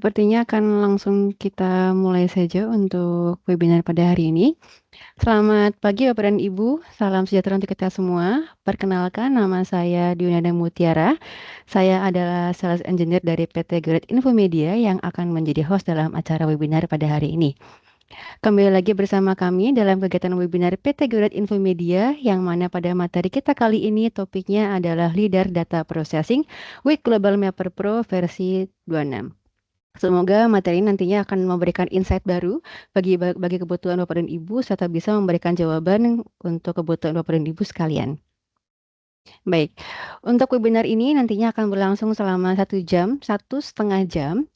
sepertinya akan langsung kita mulai saja untuk webinar pada hari ini. Selamat pagi Bapak dan Ibu, salam sejahtera untuk kita semua. Perkenalkan, nama saya Diunada Mutiara. Saya adalah Sales Engineer dari PT Great Infomedia yang akan menjadi host dalam acara webinar pada hari ini. Kembali lagi bersama kami dalam kegiatan webinar PT Great Infomedia yang mana pada materi kita kali ini topiknya adalah Leader Data Processing with Global Mapper Pro versi 26. Semoga materi ini nantinya akan memberikan insight baru bagi kebutuhan Bapak dan Ibu serta bisa memberikan jawaban untuk kebutuhan Bapak dan Ibu sekalian. Baik, untuk webinar ini nantinya akan berlangsung selama 1,5 jam.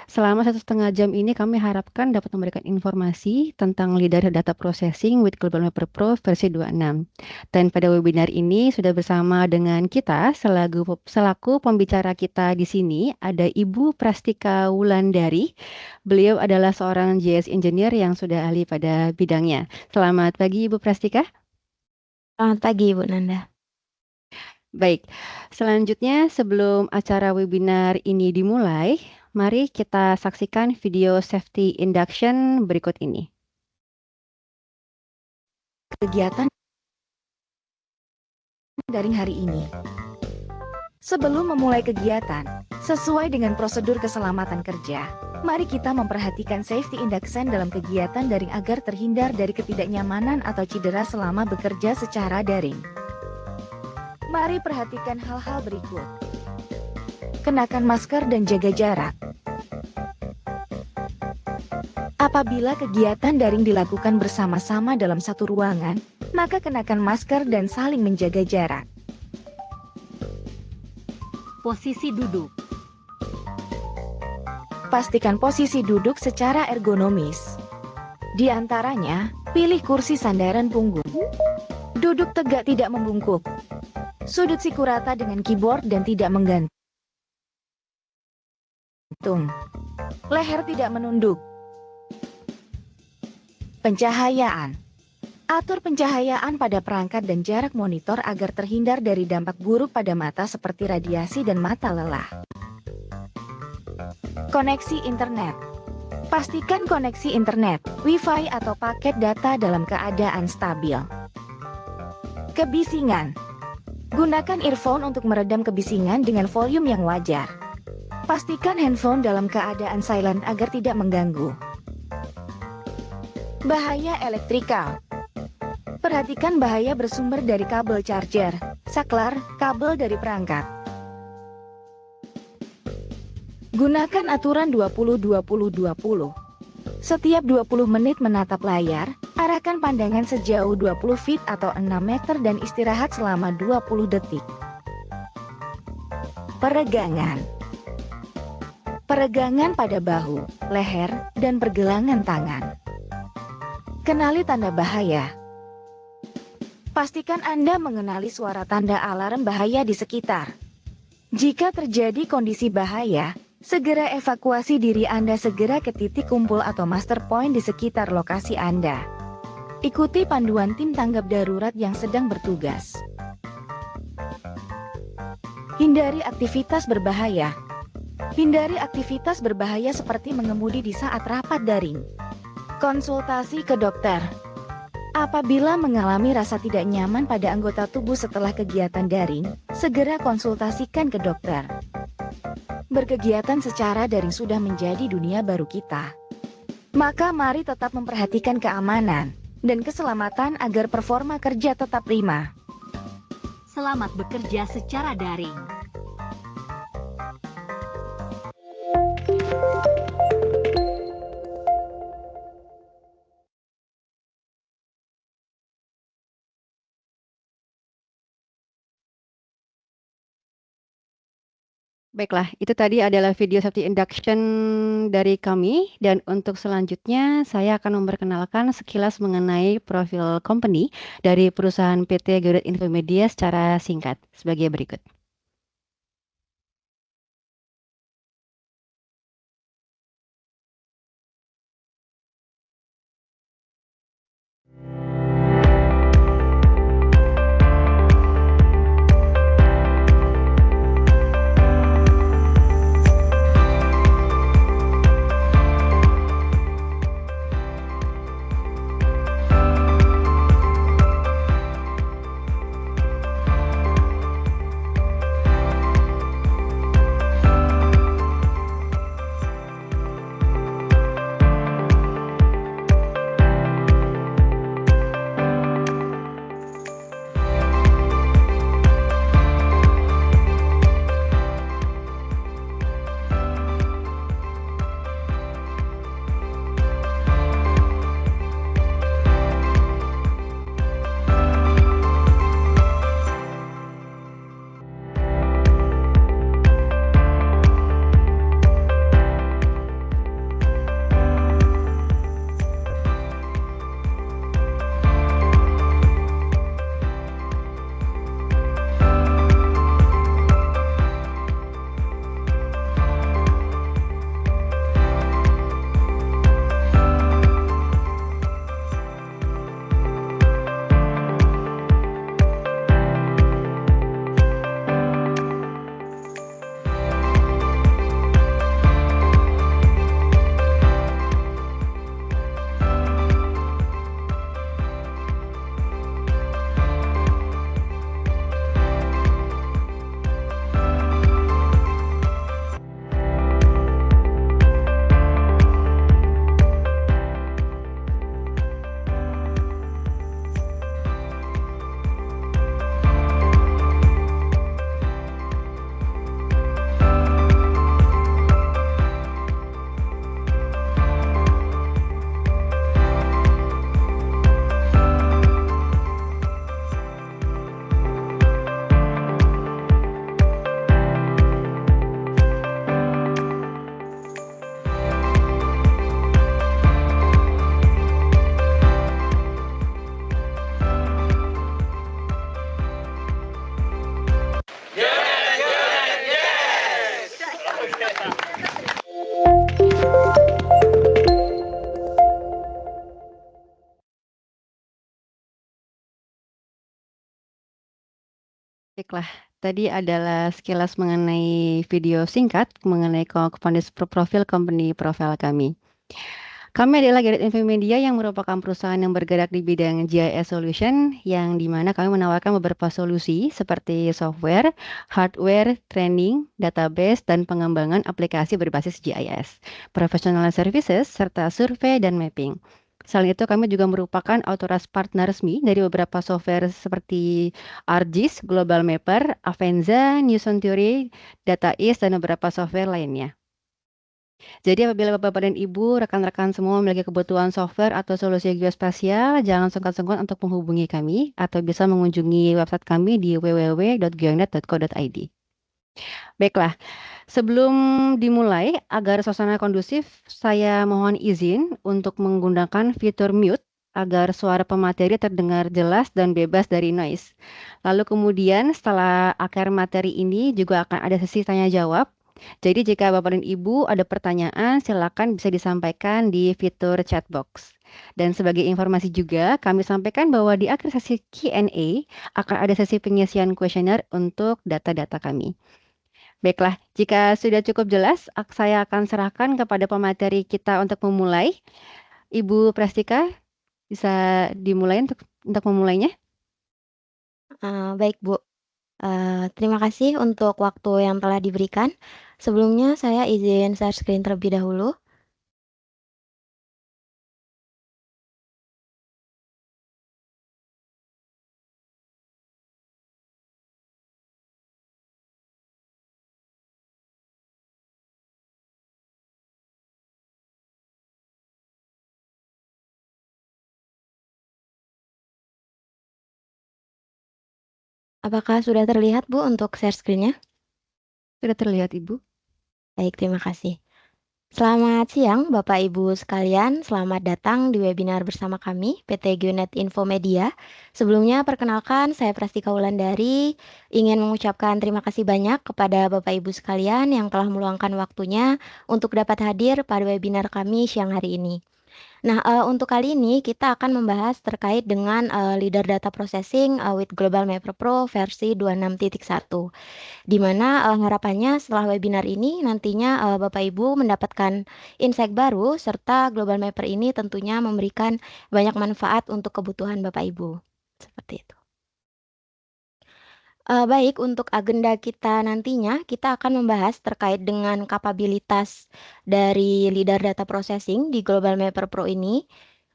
Selama 1,5 jam ini kami harapkan dapat memberikan informasi tentang Leader Data Processing with Global Mapper Pro versi 26. Dan pada webinar ini sudah bersama dengan kita selaku pembicara kita di sini ada Ibu Prastika Wulandari. Beliau adalah seorang GIS Engineer yang sudah ahli pada bidangnya. Selamat pagi Ibu Prastika. Selamat pagi Ibu Nanda. Baik, selanjutnya sebelum acara webinar ini dimulai, mari kita saksikan video safety induction berikut ini. Kegiatan daring hari ini. Sebelum memulai kegiatan, sesuai dengan prosedur keselamatan kerja, mari kita memperhatikan safety induction dalam kegiatan daring agar terhindar dari ketidaknyamanan atau cedera selama bekerja secara daring. Mari perhatikan hal-hal berikut. Kenakan masker dan jaga jarak. Apabila kegiatan daring dilakukan bersama-sama dalam satu ruangan, maka kenakan masker dan saling menjaga jarak. Posisi duduk. Pastikan posisi duduk secara ergonomis. Di antaranya, pilih kursi sandaran punggung. Duduk tegak tidak membungkuk. Sudut siku rata dengan keyboard dan tidak menggantung. Leher tidak menunduk. Pencahayaan. Atur pencahayaan pada perangkat dan jarak monitor agar terhindar dari dampak buruk pada mata seperti radiasi dan mata lelah. Koneksi internet. Pastikan koneksi internet, Wi-Fi atau paket data dalam keadaan stabil. Kebisingan. Gunakan earphone untuk meredam kebisingan dengan volume yang wajar. Pastikan handphone dalam keadaan silent agar tidak mengganggu. Bahaya elektrikal. Perhatikan bahaya bersumber dari kabel charger, saklar, kabel dari perangkat. Gunakan aturan 20-20-20. Setiap 20 menit menatap layar, arahkan pandangan sejauh 20 feet atau 6 meter dan istirahat selama 20 detik. Peregangan. Peregangan pada bahu, leher, dan pergelangan tangan. Kenali tanda bahaya. Pastikan Anda mengenali suara tanda alarm bahaya di sekitar. Jika terjadi kondisi bahaya, segera evakuasi diri Anda segera ke titik kumpul atau master point di sekitar lokasi Anda. Ikuti panduan tim tanggap darurat yang sedang bertugas. Hindari aktivitas berbahaya. Hindari aktivitas berbahaya seperti mengemudi di saat rapat daring. Konsultasi ke dokter. Apabila mengalami rasa tidak nyaman pada anggota tubuh setelah kegiatan daring, segera konsultasikan ke dokter. Berkegiatan secara daring sudah menjadi dunia baru kita. Maka mari tetap memperhatikan keamanan dan keselamatan agar performa kerja tetap prima. Selamat bekerja secara daring. Baiklah, itu tadi adalah video safety induction dari kami dan untuk selanjutnya saya akan memperkenalkan sekilas mengenai profil company dari perusahaan PT Great Infomedia secara singkat sebagai berikut. Baiklah, tadi adalah sekilas mengenai video singkat mengenai founders profil company profile kami. Kami adalah Garrett Infomedia yang merupakan perusahaan yang bergerak di bidang GIS solution yang dimana kami menawarkan beberapa solusi seperti software, hardware, training, database, dan pengembangan aplikasi berbasis GIS, professional services, serta survei dan mapping. Selain itu, kami juga merupakan authorized partner resmi dari beberapa software seperti ArcGIS, Global Mapper, Avenza, New Century, DataIS, dan beberapa software lainnya. Jadi apabila Bapak dan Ibu, rekan-rekan semua memiliki kebutuhan software atau solusi geospasial, jangan sungkan-sungkan untuk menghubungi kami atau bisa mengunjungi website kami di www.geonet.co.id. Baiklah, sebelum dimulai, agar suasana kondusif, saya mohon izin untuk menggunakan fitur mute agar suara pemateri terdengar jelas dan bebas dari noise. Lalu kemudian setelah akhir materi ini juga akan ada sesi tanya jawab. Jadi jika Bapak dan Ibu ada pertanyaan, silakan bisa disampaikan di fitur chat box. Dan sebagai informasi juga, kami sampaikan bahwa di akhir sesi Q&A akan ada sesi pengisian kuesioner untuk data-data kami. Baiklah, jika sudah cukup jelas, saya akan serahkan kepada pemateri kita untuk memulai. Ibu Prastika, bisa dimulai untuk memulainya? Baik Bu, terima kasih untuk waktu yang telah diberikan. Sebelumnya saya izin share screen terlebih dahulu. Apakah sudah terlihat Bu untuk share screen-nya? Sudah terlihat, Ibu? Baik, terima kasih. Selamat siang Bapak Ibu sekalian, selamat datang di webinar bersama kami, PT Geonet Infomedia. Sebelumnya perkenalkan, saya Prastika Wulandari, ingin mengucapkan terima kasih banyak kepada Bapak Ibu sekalian yang telah meluangkan waktunya untuk dapat hadir pada webinar kami siang hari ini. Nah, untuk kali ini kita akan membahas terkait dengan Leader Data Processing with Global Mapper Pro versi 26.1. Di mana harapannya setelah webinar ini nantinya Bapak Ibu mendapatkan insight baru serta Global Mapper ini tentunya memberikan banyak manfaat untuk kebutuhan Bapak Ibu. Seperti itu. Baik, untuk agenda kita nantinya, kita akan membahas terkait dengan kapabilitas dari Leader Data Processing di Global Mapper Pro ini,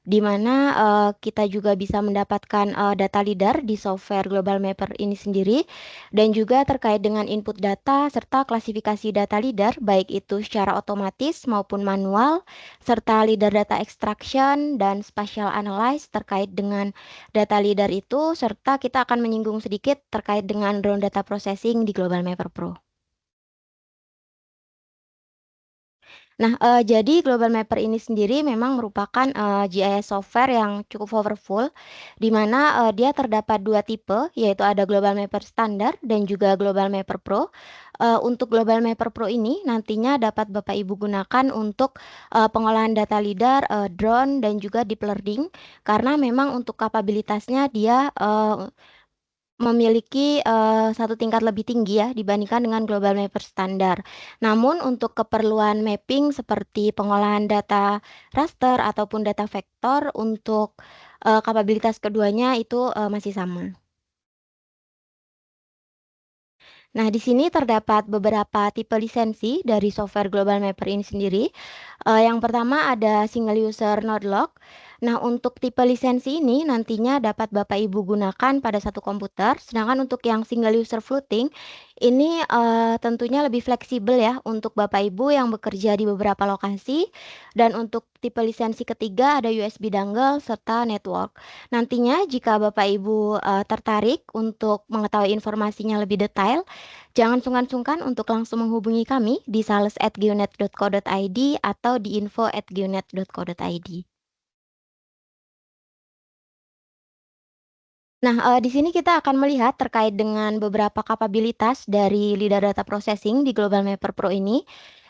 di mana kita juga bisa mendapatkan data leader di software Global Mapper ini sendiri, dan juga terkait dengan input data serta klasifikasi data leader, baik itu secara otomatis maupun manual, serta leader data extraction dan spatial analyze terkait dengan data leader itu, serta kita akan menyinggung sedikit terkait dengan drone data processing di Global Mapper Pro. Nah, jadi Global Mapper ini sendiri memang merupakan GIS software yang cukup powerful, di mana dia terdapat dua tipe, yaitu ada Global Mapper Standard dan juga Global Mapper Pro. Untuk Global Mapper Pro ini nantinya dapat Bapak Ibu gunakan untuk pengolahan data leader, drone, dan juga deep learning, karena memang untuk kapabilitasnya dia memiliki satu tingkat lebih tinggi ya dibandingkan dengan Global Mapper standar. Namun untuk keperluan mapping seperti pengolahan data raster ataupun data vektor untuk kapabilitas keduanya itu masih sama. Nah, di sini terdapat beberapa tipe lisensi dari software Global Mapper ini sendiri. Yang pertama ada single user node lock. Nah, untuk tipe lisensi ini nantinya dapat Bapak Ibu gunakan pada satu komputer, sedangkan untuk yang single user floating ini tentunya lebih fleksibel ya untuk Bapak Ibu yang bekerja di beberapa lokasi. Dan untuk tipe lisensi ketiga ada USB dongle serta network. Nantinya jika Bapak Ibu tertarik untuk mengetahui informasinya lebih detail, jangan sungkan-sungkan untuk langsung menghubungi kami di sales@geonet.co.id atau di info@geonet.co.id. Nah, di sini kita akan melihat terkait dengan beberapa kapabilitas dari Leader Data Processing di Global Mapper Pro ini,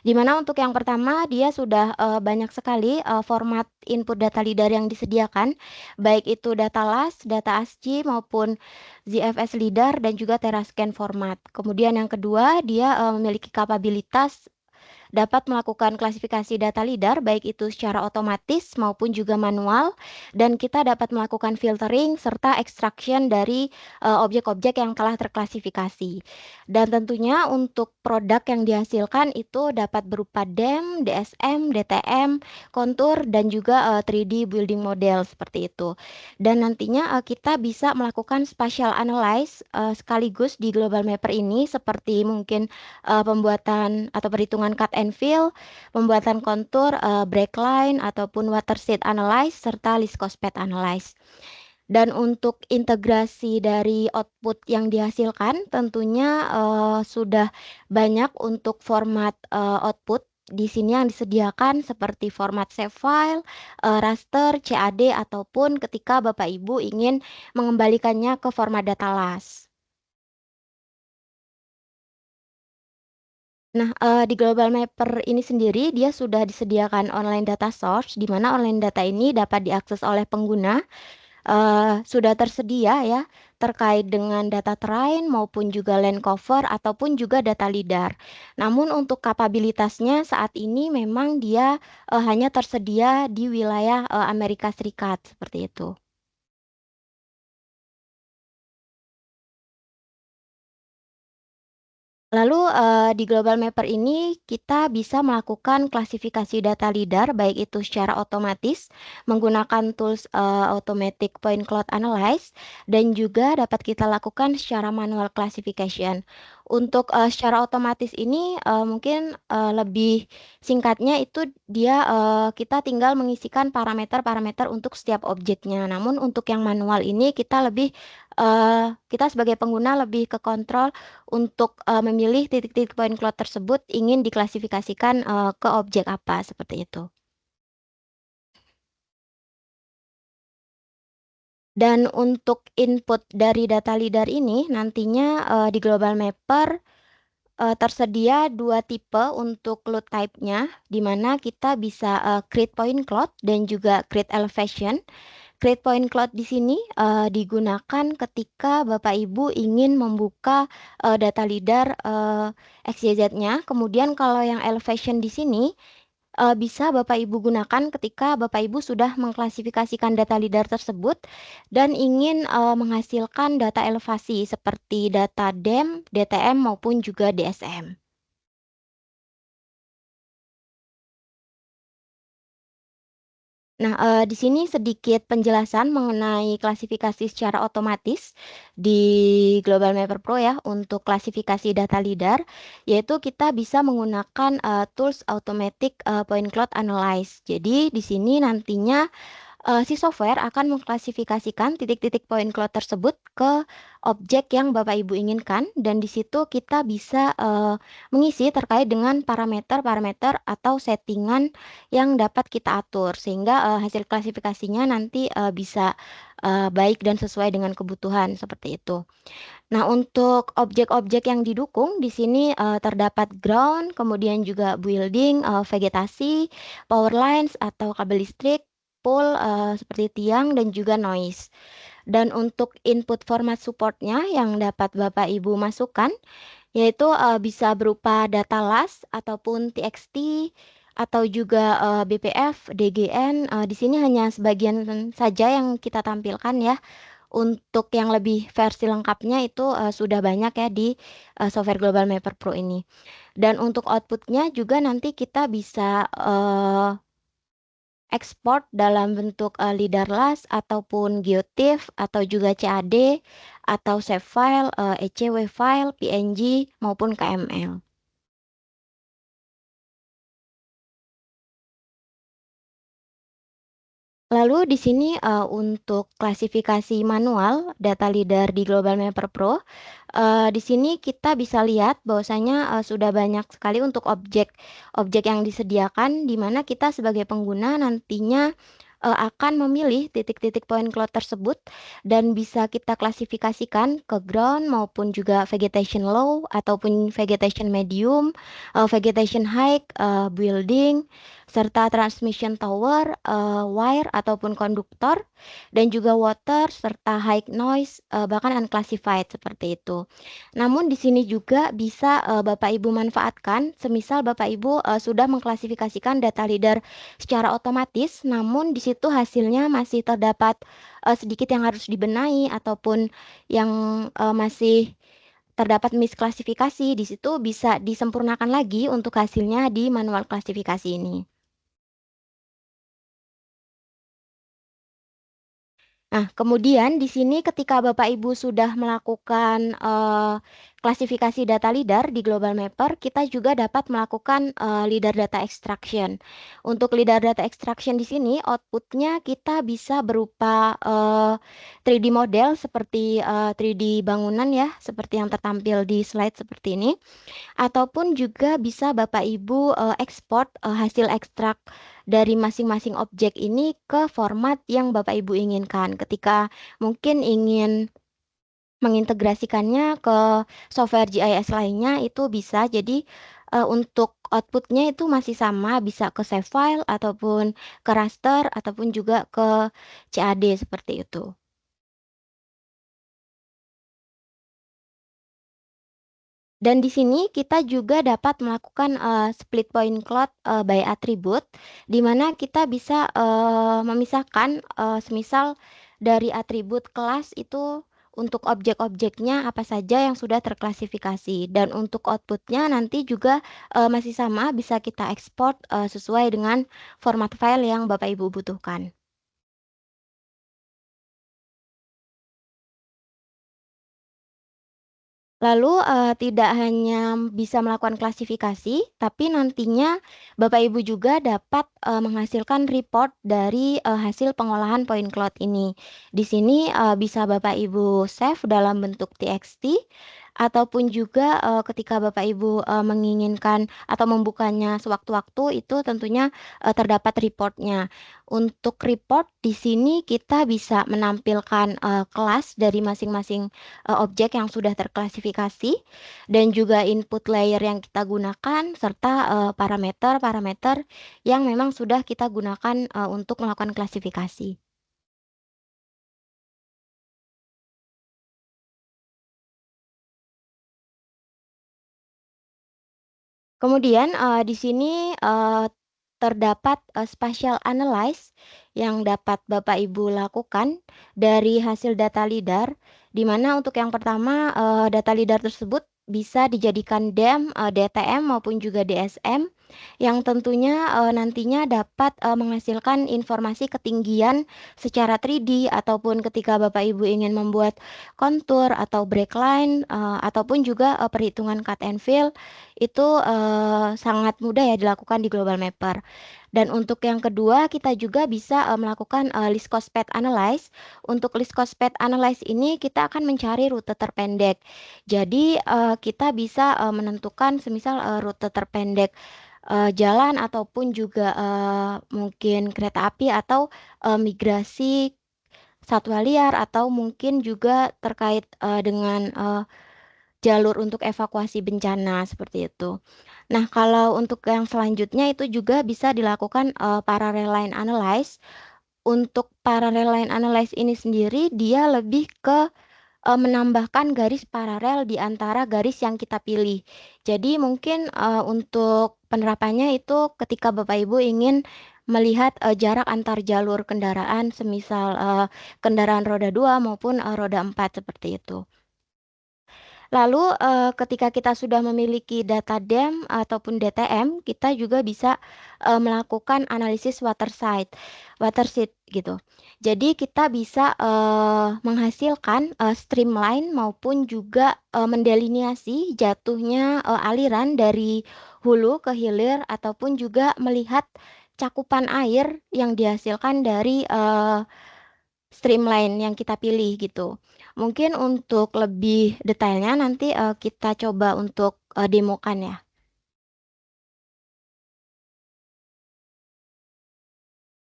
di mana untuk yang pertama dia sudah banyak sekali format input data leader yang disediakan, baik itu data LAS, data ASCII maupun ZFS leader dan juga TerraScan format. Kemudian yang kedua, dia memiliki kapabilitas dapat melakukan klasifikasi data LIDAR baik itu secara otomatis maupun juga manual, dan kita dapat melakukan filtering serta extraction dari objek-objek yang telah terklasifikasi. Dan tentunya untuk produk yang dihasilkan itu dapat berupa DEM, DSM, DTM, kontur dan juga 3D building model seperti itu. Dan nantinya kita bisa melakukan spatial analyze sekaligus di Global Mapper ini seperti mungkin pembuatan atau perhitungan cut and fill, pembuatan kontur, break line ataupun watershed analyze serta list cost path analyze. Dan untuk integrasi dari output yang dihasilkan tentunya sudah banyak untuk format output di sini yang disediakan seperti format save file, raster, CAD ataupun ketika Bapak Ibu ingin mengembalikannya ke format data LAS. Nah, di Global Mapper ini sendiri dia sudah disediakan online data source, di mana online data ini dapat diakses oleh pengguna, sudah tersedia ya, terkait dengan data terrain maupun juga land cover ataupun juga data LIDAR. Namun untuk kapabilitasnya saat ini memang dia, hanya tersedia di wilayah, Amerika Serikat, seperti itu. Lalu di Global Mapper ini kita bisa melakukan klasifikasi data LIDAR baik itu secara otomatis menggunakan tools Automatic Point Cloud Analyze dan juga dapat kita lakukan secara manual classification. Untuk secara otomatis ini mungkin lebih singkatnya itu dia kita tinggal mengisikan parameter-parameter untuk setiap objeknya. Namun untuk yang manual ini kita lebih kita sebagai pengguna lebih ke kontrol untuk memilih titik-titik point cloud tersebut ingin diklasifikasikan ke objek apa, seperti itu. Dan untuk input dari data LIDAR ini nantinya di Global Mapper tersedia 2 tipe untuk load type-nya, di mana kita bisa create point cloud dan juga create elevation. Create point cloud di sini digunakan ketika Bapak Ibu ingin membuka data LIDAR XYZ-nya. Kemudian kalau yang elevation di sini bisa Bapak Ibu gunakan ketika Bapak Ibu sudah mengklasifikasikan data LIDAR tersebut dan ingin menghasilkan data elevasi seperti data DEM, DTM maupun juga DSM. Nah, di sini sedikit penjelasan mengenai klasifikasi secara otomatis di Global Mapper Pro ya, untuk klasifikasi data LIDAR, yaitu kita bisa menggunakan tools Automatic Point Cloud Analyze. Jadi di sini nantinya si software akan mengklasifikasikan titik-titik point cloud tersebut ke objek yang Bapak Ibu inginkan dan di situ kita bisa mengisi terkait dengan parameter-parameter atau settingan yang dapat kita atur sehingga hasil klasifikasinya nanti bisa baik dan sesuai dengan kebutuhan seperti itu. Nah, untuk objek-objek yang didukung di sini terdapat ground, kemudian juga building, vegetasi, power lines atau kabel listrik, pole seperti tiang dan juga noise. Dan untuk input format supportnya yang dapat Bapak Ibu masukkan, yaitu bisa berupa data LAS ataupun TXT atau juga BPF, DGN. Di sini hanya sebagian saja yang kita tampilkan ya. Untuk yang lebih versi lengkapnya itu sudah banyak ya di software Global Mapper Pro ini. Dan untuk outputnya juga nanti kita bisa ekspor dalam bentuk LIDAR LAS ataupun GeoTIFF atau juga CAD atau save file, ECW file, PNG maupun KML. Lalu di sini untuk klasifikasi manual data LIDAR di Global Mapper Pro, di sini kita bisa lihat bahwasanya sudah banyak sekali untuk objek yang disediakan di mana kita sebagai pengguna nantinya akan memilih titik-titik point cloud tersebut dan bisa kita klasifikasikan ke ground maupun juga vegetation low ataupun vegetation medium, vegetation high, building, serta transmission tower, wire ataupun konduktor, dan juga water serta high noise, bahkan unclassified seperti itu. Namun di sini juga bisa Bapak Ibu manfaatkan, semisal Bapak Ibu sudah mengklasifikasikan data leader secara otomatis, namun di situ hasilnya masih terdapat sedikit yang harus dibenahi ataupun yang masih terdapat misklasifikasi, di situ bisa disempurnakan lagi untuk hasilnya di manual klasifikasi ini. Nah, kemudian di sini ketika Bapak Ibu sudah melakukan klasifikasi data leader di Global Mapper, kita juga dapat melakukan leader data extraction. Untuk leader data extraction di sini outputnya kita bisa berupa 3D model seperti 3D bangunan ya, seperti yang tertampil di slide seperti ini. Ataupun juga bisa Bapak Ibu ekspor hasil ekstrak dari masing-masing objek ini ke format yang Bapak Ibu inginkan. Ketika mungkin ingin mengintegrasikannya ke software GIS lainnya itu bisa. Jadi untuk outputnya itu masih sama, bisa ke save file ataupun ke raster ataupun juga ke CAD seperti itu. Dan di sini kita juga dapat melakukan split point cloud by attribute, di mana kita bisa memisahkan semisal dari atribut kelas itu untuk objek-objeknya apa saja yang sudah terklasifikasi, dan untuk outputnya nanti juga masih sama, bisa kita ekspor sesuai dengan format file yang Bapak Ibu butuhkan. Lalu, tidak hanya bisa melakukan klasifikasi, tapi nantinya Bapak Ibu juga dapat menghasilkan report dari hasil pengolahan point cloud ini. Di sini bisa Bapak Ibu save dalam bentuk TXT ataupun juga ketika Bapak Ibu menginginkan atau membukanya sewaktu-waktu itu tentunya terdapat reportnya. Untuk report di sini kita bisa menampilkan kelas dari masing-masing objek yang sudah terklasifikasi dan juga input layer yang kita gunakan serta parameter-parameter yang memang sudah kita gunakan untuk melakukan klasifikasi. Kemudian di sini terdapat spatial analyze yang dapat Bapak Ibu lakukan dari hasil data lidar, di mana untuk yang pertama data lidar tersebut bisa dijadikan DEM, DTM maupun juga DSM yang tentunya nantinya dapat menghasilkan informasi ketinggian secara 3D ataupun ketika Bapak Ibu ingin membuat kontur atau breakline ataupun juga perhitungan cut and fill itu sangat mudah ya dilakukan di Global Mapper. Dan untuk yang kedua, kita juga bisa melakukan list cost path analyze. Untuk list cost path analyze ini kita akan mencari rute terpendek. Jadi kita bisa menentukan semisal rute terpendek jalan ataupun juga mungkin kereta api atau migrasi satwa liar atau mungkin juga terkait dengan jalur untuk evakuasi bencana seperti itu. Nah, kalau untuk yang selanjutnya itu juga bisa dilakukan parallel line analyze. Untuk parallel line analyze ini sendiri dia lebih ke menambahkan garis paralel di antara garis yang kita pilih. Jadi mungkin untuk penerapannya itu ketika Bapak Ibu ingin melihat jarak antar jalur kendaraan semisal kendaraan roda 2 maupun roda 4 seperti itu. Lalu ketika kita sudah memiliki data DEM ataupun DTM, kita juga bisa melakukan analisis watershed gitu. Jadi kita bisa menghasilkan streamline maupun juga mendeliniasi jatuhnya aliran dari hulu ke hilir ataupun juga melihat cakupan air yang dihasilkan dari streamline yang kita pilih gitu. Mungkin untuk lebih detailnya nanti kita coba untuk demokan ya.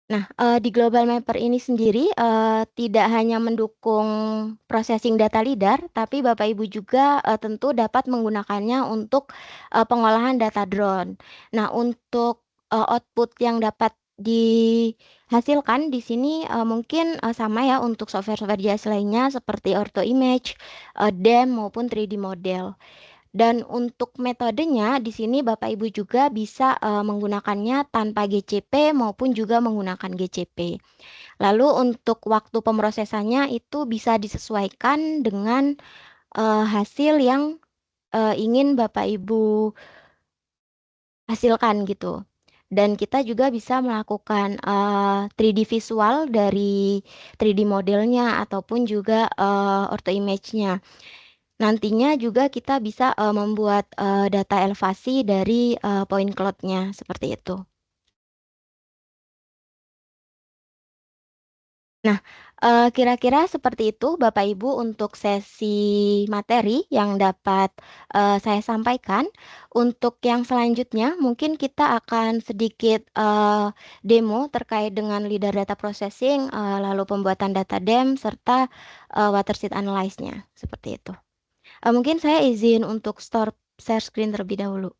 Nah, di Global Mapper ini sendiri tidak hanya mendukung processing data LIDAR, tapi Bapak Ibu juga tentu dapat menggunakannya untuk pengolahan data drone. Nah, untuk output yang dapat dihasilkan di sini mungkin sama ya untuk software-software JS lainnya seperti Ortho Image, DEM maupun 3D model. Dan untuk metodenya di sini Bapak Ibu juga bisa menggunakannya tanpa GCP maupun juga menggunakan GCP. Lalu untuk waktu pemrosesannya itu bisa disesuaikan dengan hasil yang ingin Bapak Ibu hasilkan gitu. Dan kita juga bisa melakukan 3D visual dari 3D modelnya ataupun juga ortho image-nya. Nantinya juga kita bisa membuat data elevasi dari point cloud-nya seperti itu. Nah, kira-kira seperti itu Bapak Ibu untuk sesi materi yang dapat saya sampaikan. Untuk yang selanjutnya mungkin kita akan sedikit demo terkait dengan leader data processing, lalu pembuatan data DEM serta watershed analyze-nya seperti itu. Mungkin saya izin untuk share screen terlebih dahulu.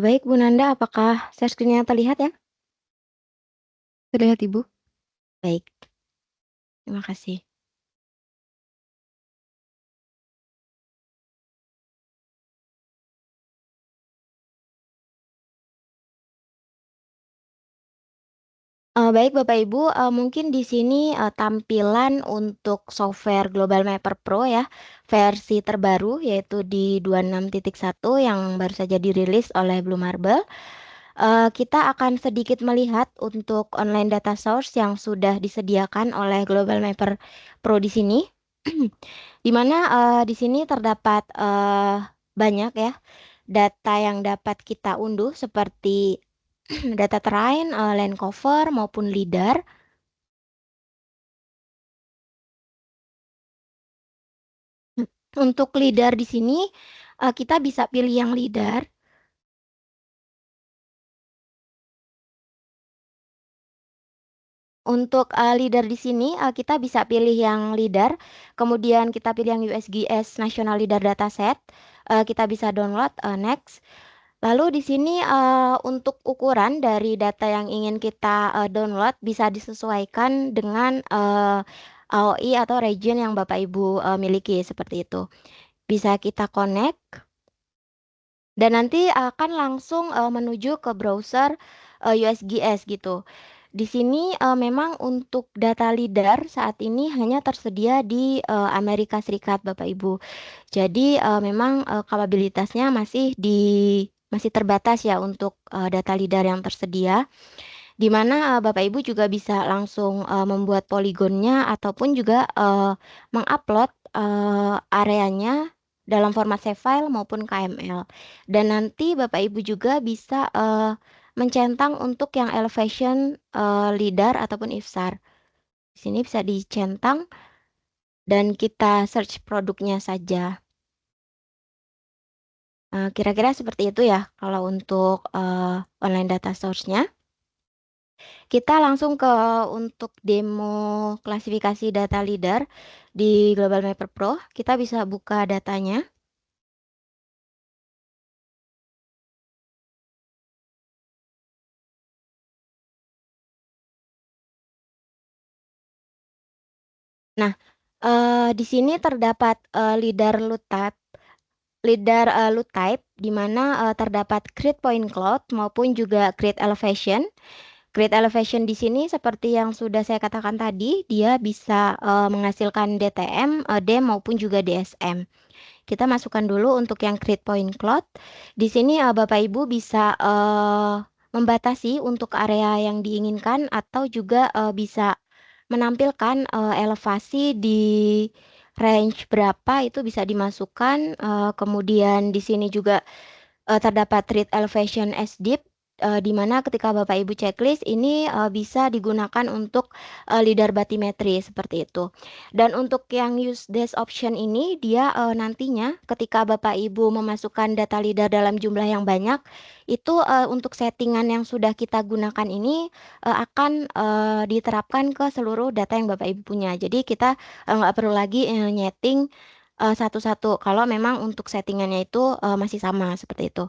Baik Bu Nanda, apakah share screen-nya terlihat ya? Terlihat Ibu? Baik, terima kasih. Baik Bapak Ibu, mungkin di sini tampilan untuk software Global Mapper Pro ya, versi terbaru yaitu di 26.1 yang baru saja dirilis oleh Blue Marble. Kita akan sedikit melihat untuk online data source yang sudah disediakan oleh Global Mapper Pro di sini. Di mana di sini terdapat banyak ya data yang dapat kita unduh seperti data terrain, land cover maupun LIDAR. Untuk LIDAR di sini kita bisa pilih yang LIDAR. Untuk LIDAR di sini kita bisa pilih yang LIDAR, kemudian kita pilih yang USGS National LIDAR Dataset. Kita bisa download, next. Lalu di sini untuk ukuran dari data yang ingin kita download bisa disesuaikan dengan AOI atau region yang Bapak Ibu miliki seperti itu. Bisa kita connect dan nanti akan langsung menuju ke browser USGS gitu. Di sini memang untuk data LIDAR saat ini hanya tersedia di Amerika Serikat, Bapak Ibu. Jadi memang kapabilitasnya masih terbatas ya untuk data LIDAR yang tersedia. Di mana Bapak Ibu juga bisa langsung membuat poligonnya ataupun juga mengupload areanya dalam format save file maupun KML. Dan nanti Bapak Ibu juga bisa mencentang untuk yang elevation LIDAR ataupun IFSAR. Di sini bisa dicentang dan kita search produknya saja. Kira-kira seperti itu ya kalau untuk online data source-nya. Kita langsung ke untuk demo klasifikasi data leader di Global Mapper Pro. Kita bisa buka datanya. Nah, di sini terdapat leader load type, di mana terdapat create point cloud maupun juga create elevation. Create elevation di sini seperti yang sudah saya katakan tadi, dia bisa menghasilkan DTM, DEM maupun juga DSM. Kita masukkan dulu untuk yang create point cloud. Di sini Bapak Ibu bisa membatasi untuk area yang diinginkan atau juga bisa menampilkan elevasi di range berapa itu bisa dimasukkan. Kemudian di sini juga terdapat treat elevation as deep, di mana ketika Bapak Ibu checklist ini bisa digunakan untuk lidar bathymetry seperti itu. Dan untuk yang use this option ini dia nantinya ketika Bapak Ibu memasukkan data lidar dalam jumlah yang banyak itu untuk settingan yang sudah kita gunakan ini akan diterapkan ke seluruh data yang Bapak Ibu punya. Jadi kita nggak perlu lagi nyeting satu-satu kalau memang untuk settingannya itu masih sama seperti itu.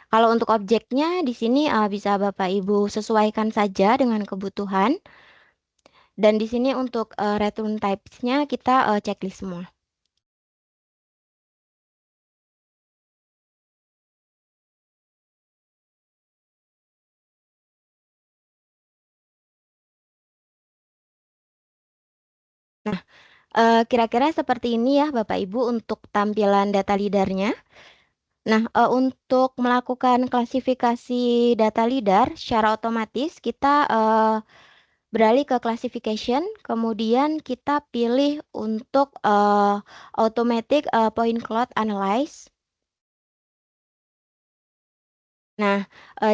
Kalau untuk objeknya di sini bisa Bapak Ibu sesuaikan saja dengan kebutuhan. Dan di sini untuk return types-nya kita checklist semua. Nah, kira-kira seperti ini ya Bapak Ibu untuk tampilan data leader-nya. Nah, untuk melakukan klasifikasi data leader secara otomatis kita beralih ke classification, kemudian kita pilih untuk automatic point cloud analyze. Nah,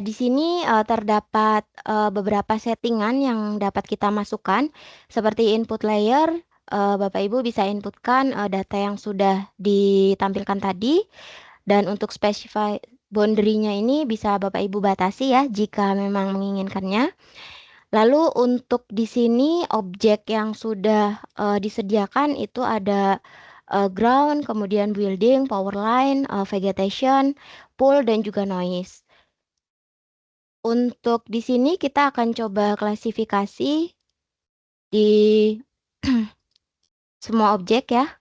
di sini terdapat beberapa settingan yang dapat kita masukkan seperti input layer. Bapak Ibu bisa inputkan data yang sudah ditampilkan tadi. Dan untuk specify boundary-nya ini bisa Bapak Ibu batasi ya jika memang menginginkannya. Lalu untuk di sini objek yang sudah disediakan itu ada ground, kemudian building, power line, vegetation, pool, dan juga noise. Untuk di sini kita akan coba klasifikasi di semua objek ya.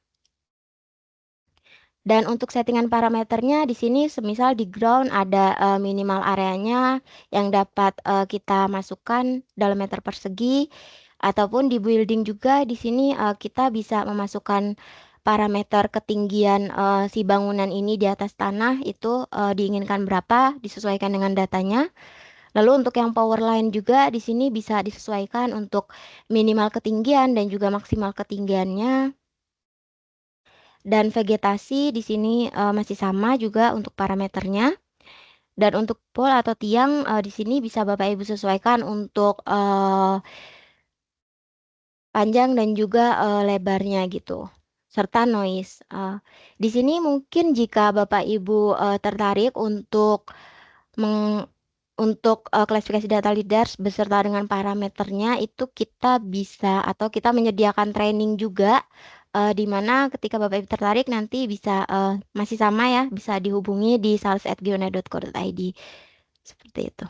Dan untuk settingan parameternya di sini semisal di ground ada minimal areanya yang dapat kita masukkan dalam meter persegi, ataupun di building juga di sini kita bisa memasukkan parameter ketinggian si bangunan ini di atas tanah itu diinginkan berapa disesuaikan dengan datanya. Lalu untuk yang power line juga di sini bisa disesuaikan untuk minimal ketinggian dan juga maksimal ketinggiannya. Dan vegetasi di sini masih sama juga untuk parameternya. Dan untuk pole atau tiang di sini bisa Bapak Ibu sesuaikan untuk panjang dan juga lebarnya gitu. Serta noise. Di sini mungkin jika Bapak Ibu tertarik untuk klasifikasi data leaders beserta dengan parameternya itu kita bisa atau kita menyediakan training juga di mana ketika Bapak Ibu tertarik nanti bisa masih sama ya bisa dihubungi di sales@geonet.co.id seperti itu.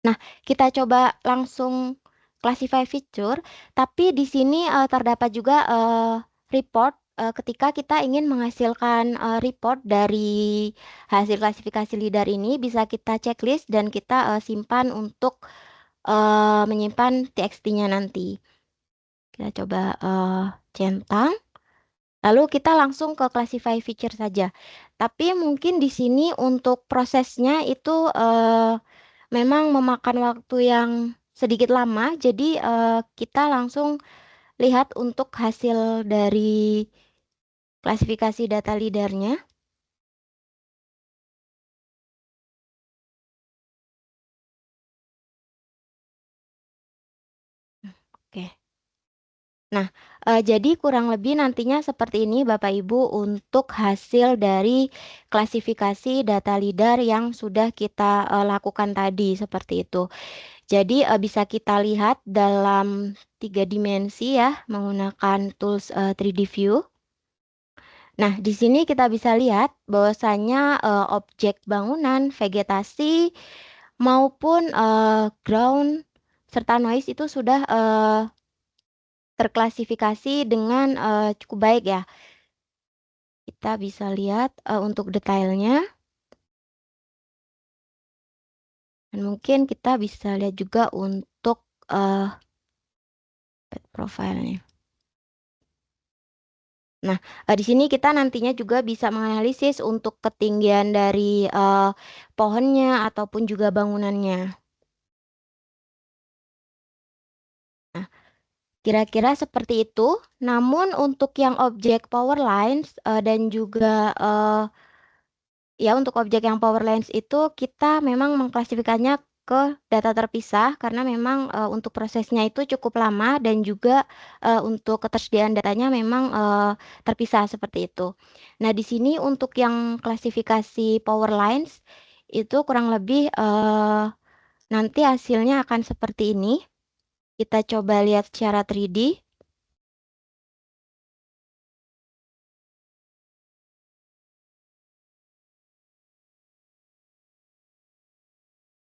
Nah, kita coba langsung classify feature, tapi di sini terdapat juga report ketika kita ingin menghasilkan report dari hasil klasifikasi lidar ini bisa kita checklist dan kita simpan untuk menyimpan txt-nya nanti. Kita coba centang. Lalu kita langsung ke classify feature saja. Tapi mungkin di sini untuk prosesnya itu memang memakan waktu yang sedikit lama. Jadi kita langsung lihat untuk hasil dari klasifikasi data leadernya. Oke. Nah, jadi kurang lebih nantinya seperti ini Bapak Ibu untuk hasil dari klasifikasi data leader yang sudah kita lakukan tadi seperti itu. Jadi bisa kita lihat dalam 3 dimensi ya menggunakan tools 3D View. Nah, di sini kita bisa lihat bahwasanya objek bangunan, vegetasi, maupun ground serta noise itu sudah terklasifikasi dengan cukup baik ya. Kita bisa lihat untuk detailnya. Dan mungkin kita bisa lihat juga untuk profilnya. Nah, di sini kita nantinya juga bisa menganalisis untuk ketinggian dari pohonnya ataupun juga bangunannya. Nah, kira-kira seperti itu. Namun untuk yang objek power lines dan juga ya untuk objek yang power lines itu kita memang mengklasifikasinya ke data terpisah karena memang untuk prosesnya itu cukup lama dan juga untuk ketersediaan datanya memang terpisah seperti itu. Nah, di sini untuk yang klasifikasi power lines itu kurang lebih nanti hasilnya akan seperti ini. Kita coba lihat secara 3D.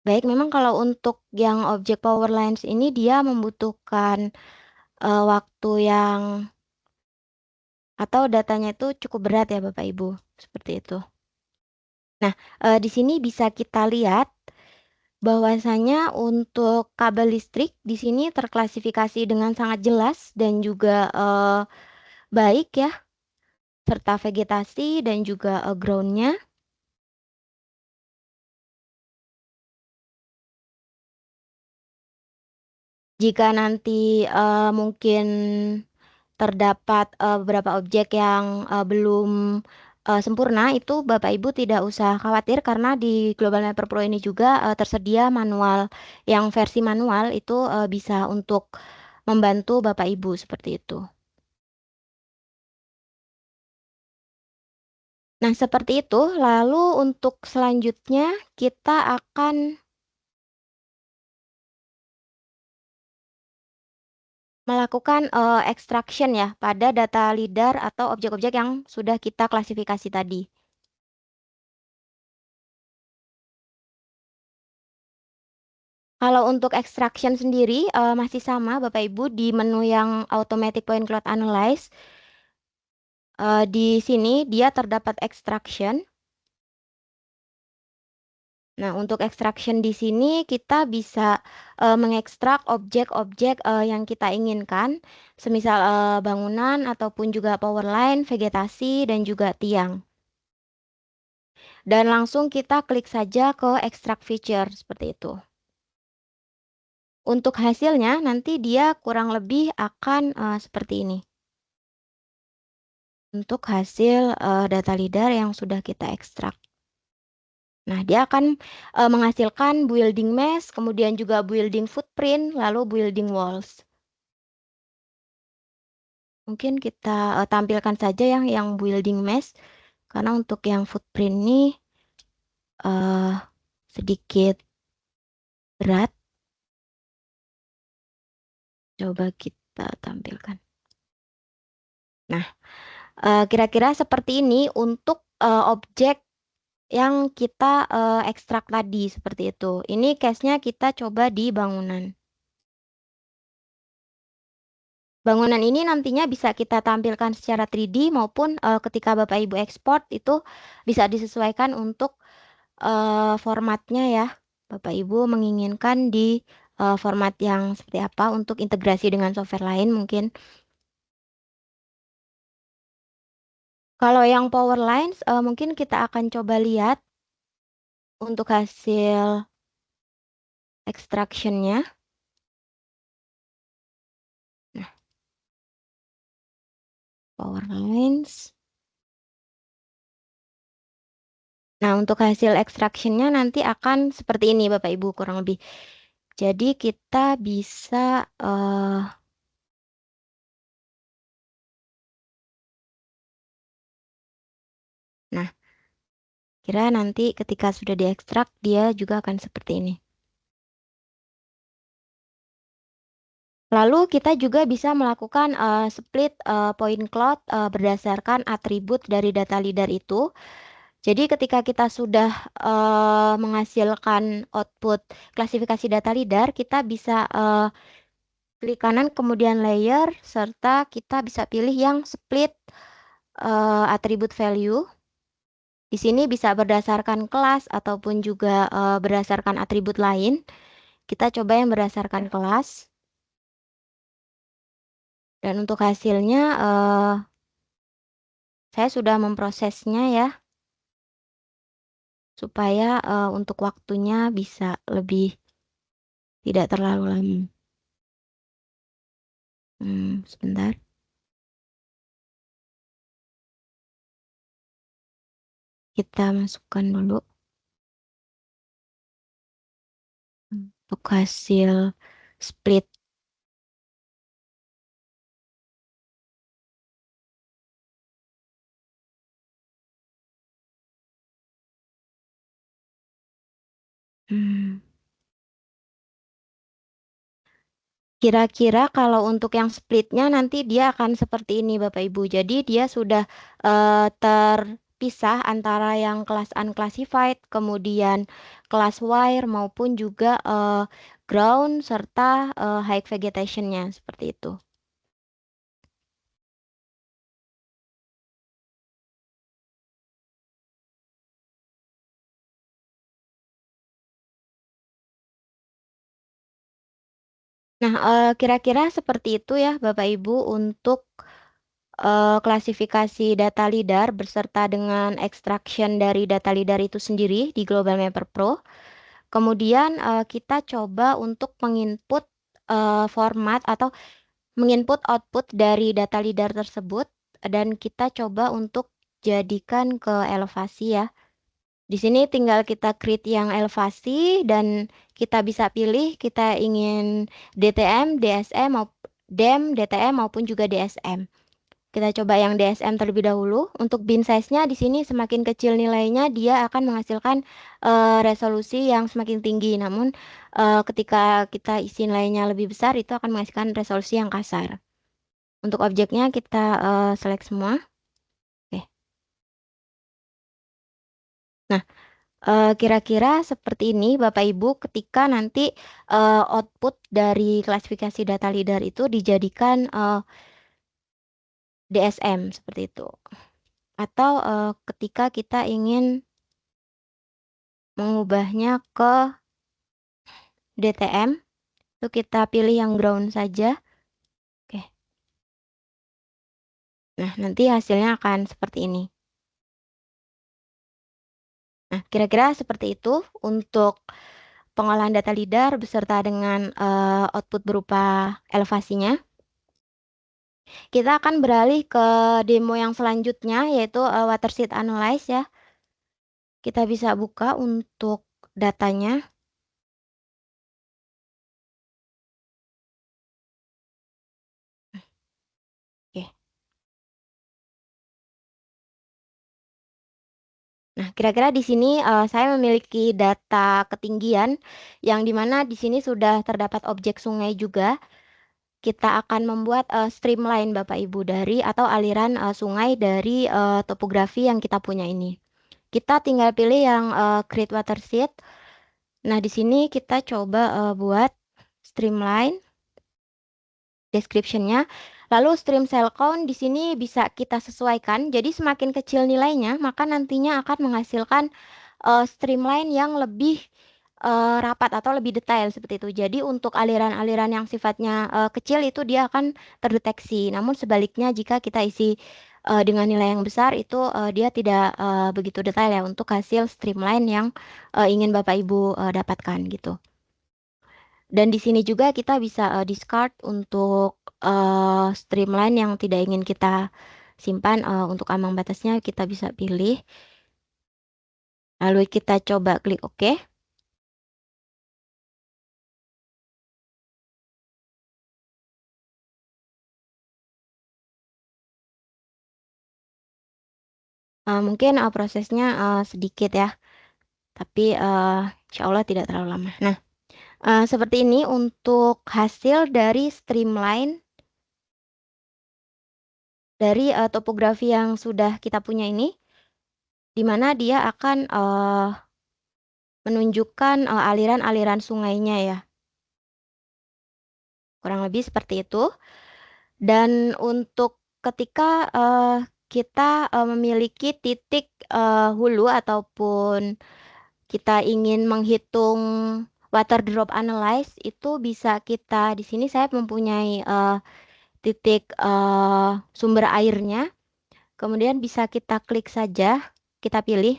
Baik, memang kalau untuk yang objek power lines ini dia membutuhkan waktu yang atau datanya itu cukup berat ya Bapak Ibu, seperti itu. Nah, di sini bisa kita lihat bahwasanya untuk kabel listrik di sini terklasifikasi dengan sangat jelas dan juga baik ya, serta vegetasi dan juga groundnya. Jika nanti mungkin terdapat beberapa objek yang belum sempurna, itu Bapak Ibu tidak usah khawatir karena di Global Mapper Pro ini juga tersedia manual yang versi manual itu bisa untuk membantu Bapak Ibu seperti itu. Nah, seperti itu. Lalu untuk selanjutnya kita akan melakukan extraction ya pada data LiDAR atau objek-objek yang sudah kita klasifikasi tadi. Kalau untuk extraction sendiri masih sama Bapak Ibu di menu yang Automatic Point Cloud Analyze. Di sini dia terdapat extraction. Nah, untuk extraction di sini kita bisa mengekstrak objek-objek yang kita inginkan, semisal bangunan ataupun juga power line, vegetasi, dan juga tiang. Dan langsung kita klik saja ke extract feature seperti itu. Untuk hasilnya nanti dia kurang lebih akan seperti ini. Untuk hasil data LiDAR yang sudah kita ekstrak. Nah, dia akan menghasilkan building mesh, kemudian juga building footprint, lalu building walls. Mungkin kita tampilkan saja yang building mesh, karena untuk yang footprint ini sedikit berat. Coba kita tampilkan. Nah, kira-kira seperti ini untuk objek yang kita ekstrak tadi, seperti itu. Ini case-nya kita coba di bangunan. Bangunan ini nantinya bisa kita tampilkan secara 3D maupun ketika Bapak Ibu ekspor itu bisa disesuaikan untuk formatnya ya. Bapak Ibu menginginkan di format yang seperti apa untuk integrasi dengan software lain mungkin. Kalau yang power lines mungkin kita akan coba lihat untuk hasil extraction-nya. Nah, power lines. Nah, untuk hasil extraction-nya nanti akan seperti ini Bapak Ibu kurang lebih. Jadi kita bisa nah, kira nanti ketika sudah diekstrak dia juga akan seperti ini. Lalu kita juga bisa melakukan split point cloud berdasarkan atribut dari data leader itu. Jadi ketika kita sudah menghasilkan output klasifikasi data leader, kita bisa klik kanan kemudian layer, serta kita bisa pilih yang split atribut value. Di sini bisa berdasarkan kelas ataupun juga berdasarkan atribut lain. Kita coba yang berdasarkan kelas. Dan untuk hasilnya saya sudah memprosesnya ya, supaya untuk waktunya bisa lebih tidak terlalu lama. Sebentar. Kita masukkan dulu untuk hasil split. Kira-kira kalau untuk yang splitnya nanti dia akan seperti ini Bapak Ibu. Jadi dia sudah terpisah antara yang kelas unclassified, kemudian kelas wire maupun juga ground serta high vegetation-nya seperti itu. Nah, kira-kira seperti itu ya Bapak Ibu untuk klasifikasi data lidar beserta dengan extraction dari data lidar itu sendiri di Global Mapper Pro. Kemudian kita coba untuk menginput format atau menginput output dari data lidar tersebut dan kita coba untuk jadikan ke elevasi ya. Di sini tinggal kita create yang elevasi dan kita bisa pilih kita ingin DTM, DSM, DEM, DTM maupun juga DSM. Kita coba yang DSM terlebih dahulu. Untuk bin size-nya di sini semakin kecil nilainya dia akan menghasilkan resolusi yang semakin tinggi. Namun ketika kita isi nilainya lebih besar itu akan menghasilkan resolusi yang kasar. Untuk objeknya kita select semua. Oke. Nah, kira-kira seperti ini Bapak Ibu ketika nanti output dari klasifikasi data leader itu dijadikan DSM seperti itu. Atau ketika kita ingin mengubahnya ke DTM, itu kita pilih yang ground saja. Oke. Nah, nanti hasilnya akan seperti ini. Nah, kira-kira seperti itu untuk pengolahan data lidar beserta dengan output berupa elevasinya. Kita akan beralih ke demo yang selanjutnya, yaitu watershed analyze ya. Kita bisa buka untuk datanya. Oke. Nah, kira-kira di sini saya memiliki data ketinggian yang dimana di sini sudah terdapat objek sungai juga. Kita akan membuat streamline Bapak Ibu dari atau aliran sungai dari topografi yang kita punya ini. Kita tinggal pilih yang create watershed. Nah, di sini kita coba buat streamline description-nya. Lalu stream cell count di sini bisa kita sesuaikan. Jadi semakin kecil nilainya, maka nantinya akan menghasilkan streamline yang lebih rapat atau lebih detail seperti itu. Jadi untuk aliran-aliran yang sifatnya kecil itu dia akan terdeteksi. Namun sebaliknya jika kita isi dengan nilai yang besar itu dia tidak begitu detail ya untuk hasil streamline yang ingin Bapak Ibu dapatkan gitu. Dan di sini juga kita bisa discard untuk streamline yang tidak ingin kita simpan. Untuk ambang batasnya kita bisa pilih. Lalu kita coba klik OK. Mungkin prosesnya sedikit ya, tapi insya Allah tidak terlalu lama. Nah, Seperti ini untuk hasil dari streamline dari topografi yang sudah kita punya ini, di mana dia akan menunjukkan aliran-aliran sungainya ya. Kurang lebih seperti itu. Dan untuk ketika kita memiliki titik hulu ataupun kita ingin menghitung water drop analyze, itu bisa kita di sini saya mempunyai titik sumber airnya. Kemudian bisa kita klik saja, kita pilih,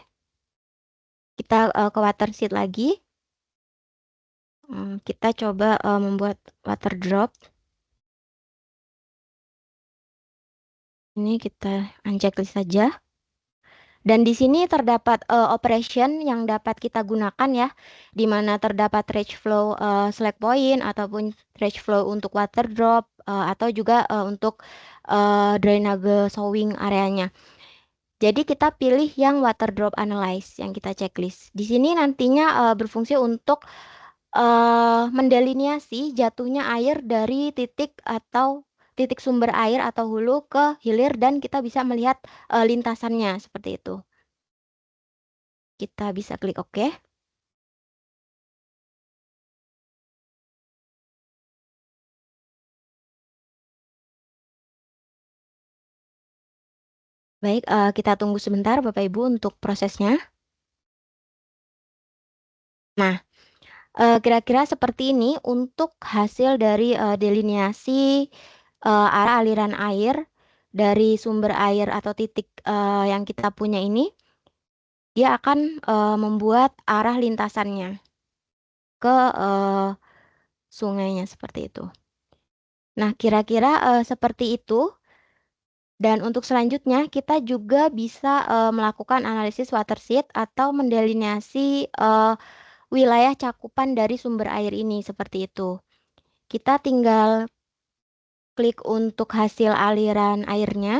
kita ke water sheet lagi. Kita coba membuat water drop. Ini kita unchecklist saja. Dan di sini terdapat operation yang dapat kita gunakan ya, di mana terdapat trace flow slack point ataupun trace flow untuk water drop atau juga untuk drainage sowing areanya. Jadi kita pilih yang water drop analyze yang kita checklist. Di sini nantinya berfungsi untuk mendelineasi jatuhnya air dari titik atau titik sumber air atau hulu ke hilir dan kita bisa melihat lintasannya seperti itu. Kita bisa klik OK. Baik, kita tunggu sebentar Bapak Ibu untuk prosesnya. Nah, kira-kira seperti ini untuk hasil dari delineasi arah aliran air dari sumber air atau titik yang kita punya ini. Dia akan membuat arah lintasannya ke sungainya seperti itu. Nah, kira-kira seperti itu. Dan untuk selanjutnya kita juga bisa melakukan analisis watershed atau mendelineasi wilayah cakupan dari sumber air ini seperti itu. Kita tinggal klik untuk hasil aliran airnya.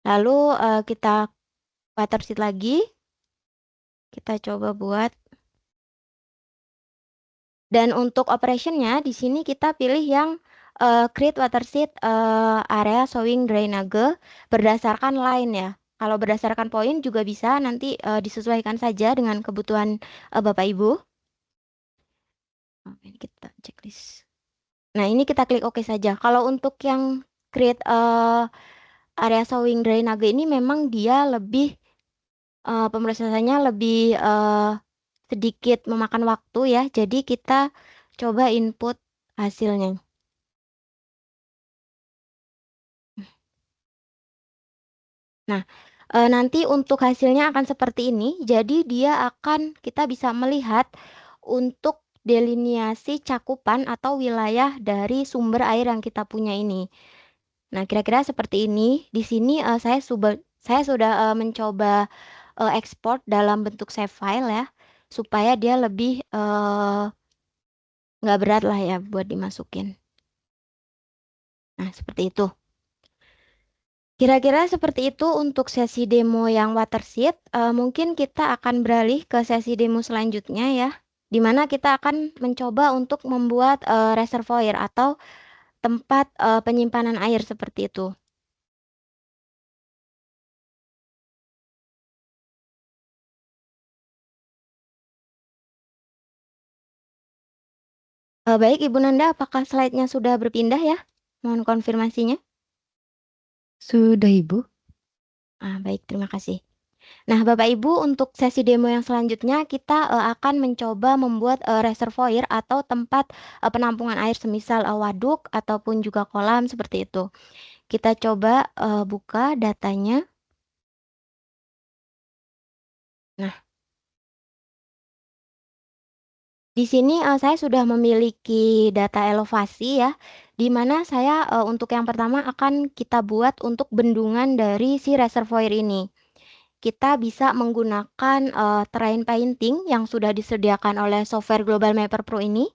Lalu kita watershed lagi. Kita coba buat. Dan untuk operationnya di sini kita pilih yang create watershed area showing drainage berdasarkan line ya. Kalau berdasarkan poin juga bisa nanti disesuaikan saja dengan kebutuhan Bapak Ibu. Ini kita checklist. Nah ini kita klik OK saja. Kalau untuk yang create area showing drainage ini memang dia lebih pemrosesannya lebih sedikit memakan waktu ya. Jadi kita coba input hasilnya. Nah, nanti untuk hasilnya akan seperti ini. Jadi dia akan kita bisa melihat untuk delineasi cakupan atau wilayah dari sumber air yang kita punya ini. Nah, kira-kira seperti ini. Di sini saya sudah mencoba ekspor dalam bentuk save file ya, supaya dia lebih nggak berat lah ya buat dimasukin. Nah, seperti itu. Kira-kira seperti itu untuk sesi demo yang watershed. Mungkin kita akan beralih ke sesi demo selanjutnya ya, di mana kita akan mencoba untuk membuat reservoir atau tempat penyimpanan air seperti itu. Baik Ibu Nanda, apakah slide-nya sudah berpindah ya? Mohon konfirmasinya. Sudah, Ibu. Baik, terima kasih. Nah, Bapak Ibu, untuk sesi demo yang selanjutnya kita akan mencoba membuat reservoir atau tempat penampungan air semisal waduk ataupun juga kolam seperti itu. Kita coba buka datanya. Nah, di sini saya sudah memiliki data elevasi ya, di mana saya untuk yang pertama akan kita buat untuk bendungan dari si reservoir ini. Kita bisa menggunakan terrain painting yang sudah disediakan oleh software Global Mapper Pro ini,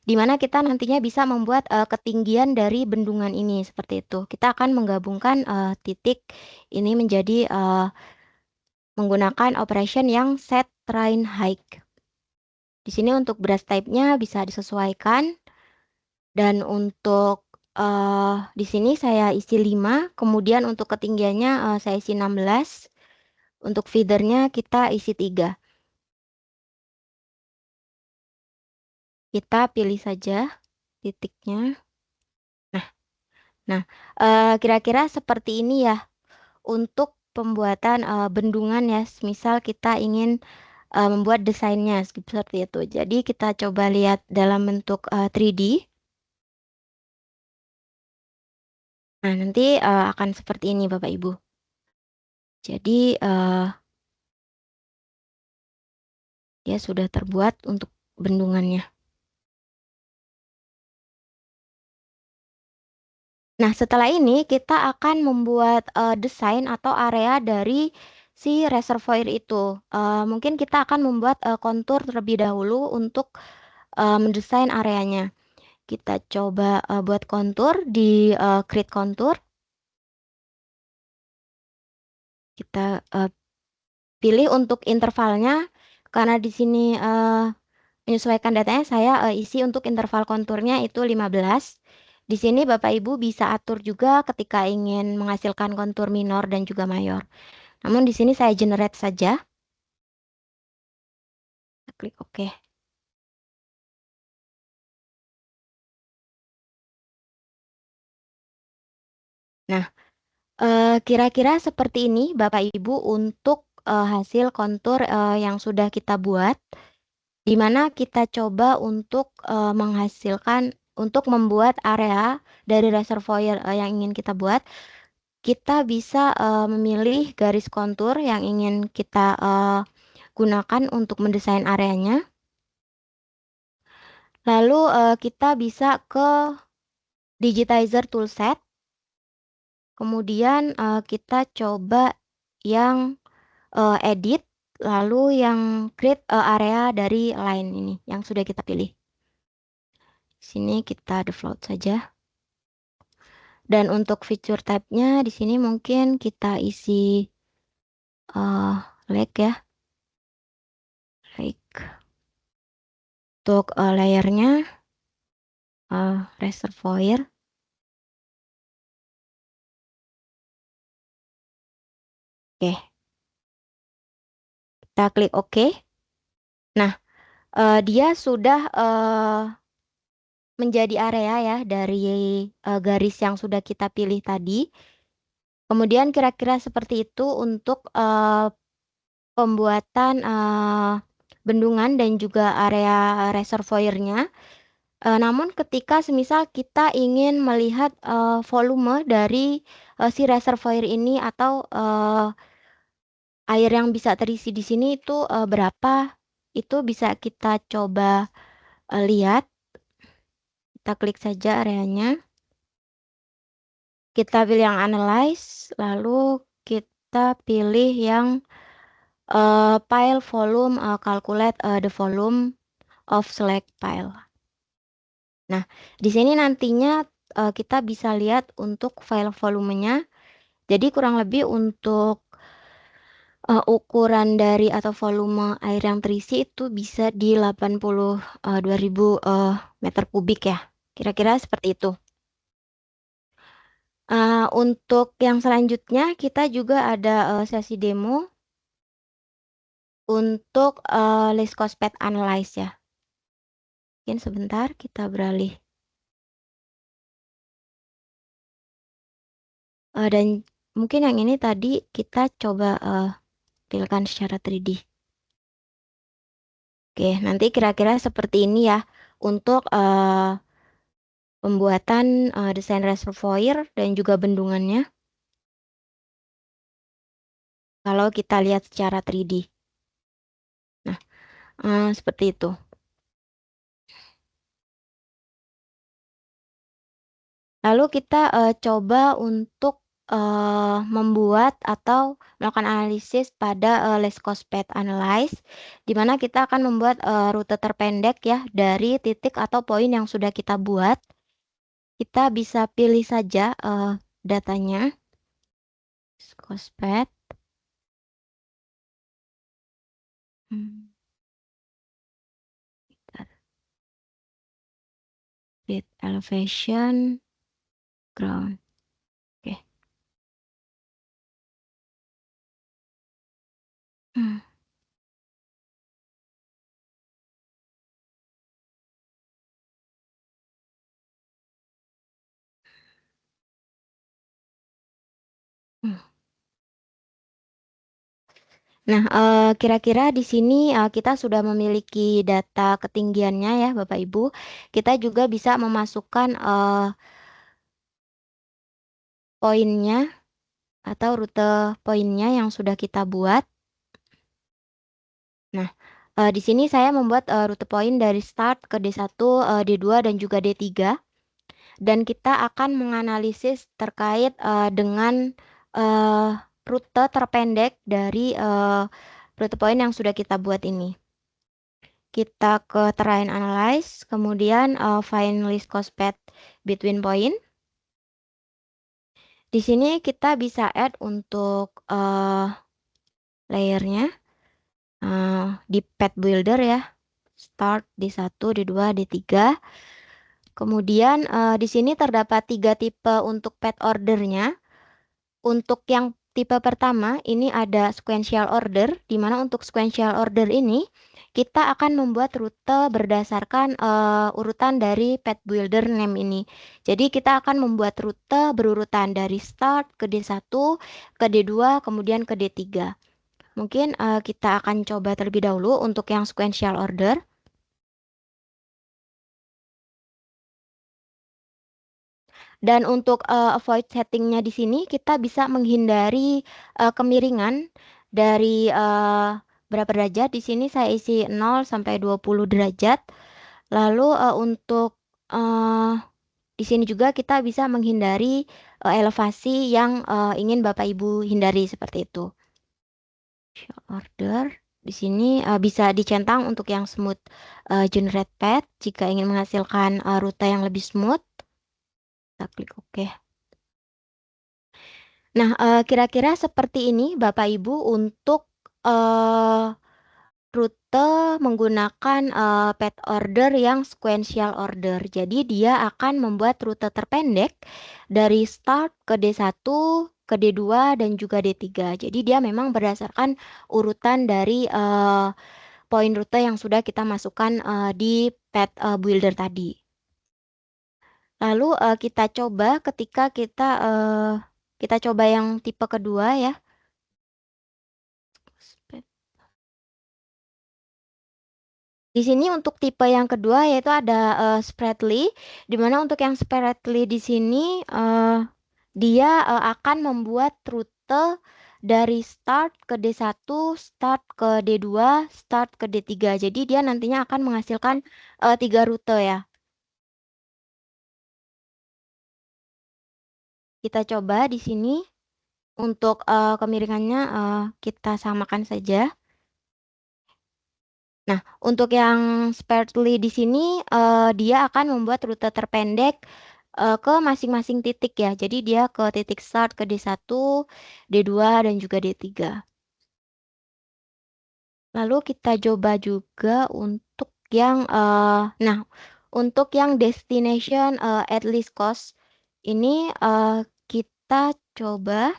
di mana kita nantinya bisa membuat ketinggian dari bendungan ini seperti itu. Kita akan menggabungkan titik ini menjadi menggunakan operation yang set terrain height. Di sini untuk brush type-nya bisa disesuaikan. Dan untuk di sini saya isi 5, kemudian untuk ketinggiannya saya isi 16. Untuk feedernya kita isi 3. Kita pilih saja titiknya. Nah, kira-kira seperti ini ya untuk pembuatan bendungan ya. Misal kita ingin membuat desainnya seperti itu. Jadi kita coba lihat dalam bentuk 3D. Nah, nanti akan seperti ini Bapak Ibu. Jadi dia sudah terbuat untuk bendungannya. Nah, setelah ini kita akan membuat desain atau area dari si reservoir itu. Mungkin kita akan membuat kontur terlebih dahulu untuk mendesain areanya. Kita coba buat kontur di create kontur. Kita pilih untuk intervalnya karena di sini menyesuaikan datanya saya isi untuk interval konturnya itu 15. Di sini Bapak Ibu bisa atur juga ketika ingin menghasilkan kontur minor dan juga mayor. Namun di sini saya generate saja. Klik OK. Nah, kira-kira seperti ini Bapak Ibu untuk hasil kontur yang sudah kita buat, di mana kita coba untuk menghasilkan untuk membuat area dari reservoir yang ingin kita buat. Kita bisa memilih garis kontur yang ingin kita gunakan untuk mendesain areanya. Lalu kita bisa ke digitizer toolset. Kemudian kita coba yang edit, lalu yang create area dari line ini yang sudah kita pilih. Sini kita default saja. Dan untuk feature type-nya di sini mungkin kita isi lake ya. Lake. Untuk layernya reservoir. Oke. Kita klik OK. Nah, dia sudah menjadi area ya dari garis yang sudah kita pilih tadi. Kemudian kira-kira seperti itu untuk pembuatan bendungan dan juga area reservoirnya. Namun ketika semisal kita ingin melihat volume dari si reservoir ini atau air yang bisa terisi di sini itu berapa, itu bisa kita coba lihat. Kita klik saja areanya. Kita pilih yang analyze, lalu kita pilih yang pile volume, calculate the volume of select pile. Nah, di sini nantinya kita bisa lihat untuk file volumenya. Jadi kurang lebih untuk ukuran dari atau volume air yang terisi itu bisa di 82.000 meter kubik ya. Kira-kira seperti itu. Untuk yang selanjutnya kita juga ada sesi demo untuk list cost path analyze ya. Mungkin sebentar kita beralih. Dan mungkin yang ini tadi kita coba pilihkan secara 3D. Oke, nanti kira-kira seperti ini ya untuk pembuatan desain reservoir dan juga bendungannya. Kalau kita lihat secara 3D. Nah, seperti itu. Lalu kita coba untuk membuat atau melakukan analisis pada list cost path analyze, di mana kita akan membuat rute terpendek ya dari titik atau poin yang sudah kita buat. Kita bisa pilih saja datanya, list cost path. speed, elevation, ground. Oke. Hmm. Hmm. Nah, kira-kira di sini kita sudah memiliki data ketinggiannya ya, Bapak Ibu. Kita juga bisa memasukkan poinnya atau rute poinnya yang sudah kita buat. Nah, di sini saya membuat rute poin dari start ke D1, D2, dan juga D3. Dan kita akan menganalisis terkait dengan rute terpendek dari rute poin yang sudah kita buat ini. Kita ke terrain analyze, kemudian find least cost path between point. Di sini kita bisa add untuk layernya di path builder ya. Start D1, D2, D3. Kemudian di sini terdapat 3 tipe untuk path ordernya. Untuk yang tipe pertama ini ada sequential order, di mana untuk sequential order ini kita akan membuat rute berdasarkan urutan dari path builder name ini. Jadi kita akan membuat rute berurutan dari start ke D1, ke D2, kemudian ke D3. Mungkin kita akan coba terlebih dahulu untuk yang sequential order. Dan untuk avoid settingnya di sini kita bisa menghindari kemiringan dari berapa derajat. Di sini saya isi 0 sampai 20 derajat. Lalu untuk di sini juga kita bisa menghindari elevasi yang ingin Bapak Ibu hindari seperti itu. Order di sini bisa dicentang untuk yang smooth generate path jika ingin menghasilkan rute yang lebih smooth. Kita klik OK. Nah, kira-kira seperti ini Bapak Ibu untuk rute menggunakan path order yang sequential order. Jadi dia akan membuat rute terpendek dari start ke D1, ke D2, dan juga D3. Jadi dia memang berdasarkan urutan dari poin rute yang sudah kita masukkan di path builder tadi. Lalu kita coba ketika kita coba yang tipe kedua ya. Di sini untuk tipe yang kedua yaitu ada spreadly, di mana untuk yang spreadly di sini dia akan membuat rute dari start ke D1, start ke D2, start ke D3. Jadi dia nantinya akan menghasilkan 3 rute ya. Kita coba di sini untuk kemiringannya kita samakan saja. Nah, untuk yang sparsely di sini dia akan membuat rute terpendek ke masing-masing titik ya. Jadi dia ke titik start ke D1, D2, dan juga D3. Lalu kita coba juga untuk yang nah, untuk yang destination at least cost ini kita coba.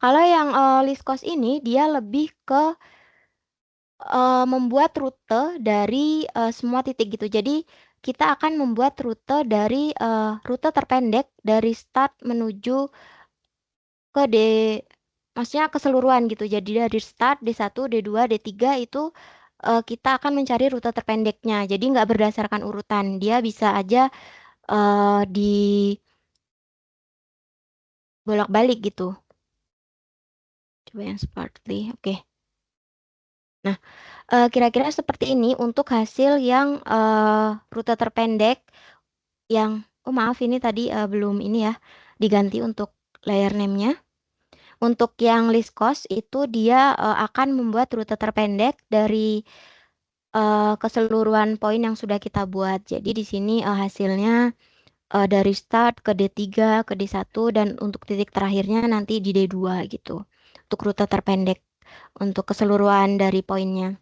Kalau yang least cost ini dia lebih ke membuat rute dari semua titik gitu. Jadi kita akan membuat rute dari rute terpendek dari start menuju ke maksudnya keseluruhan gitu. Jadi dari start D1, D2, D3 itu kita akan mencari rute terpendeknya. Jadi nggak berdasarkan urutan. Dia bisa aja di bolak-balik gitu. Coba yang sparkly. Oke. Nah, kira-kira seperti ini untuk hasil yang rute terpendek yang maaf ini tadi belum ini ya diganti untuk layer name-nya. Untuk yang list cost itu dia akan membuat rute terpendek dari keseluruhan poin yang sudah kita buat. Jadi di sini hasilnya dari start ke D3, ke D1, dan untuk titik terakhirnya nanti di D2 gitu. Untuk rute terpendek untuk keseluruhan dari poinnya.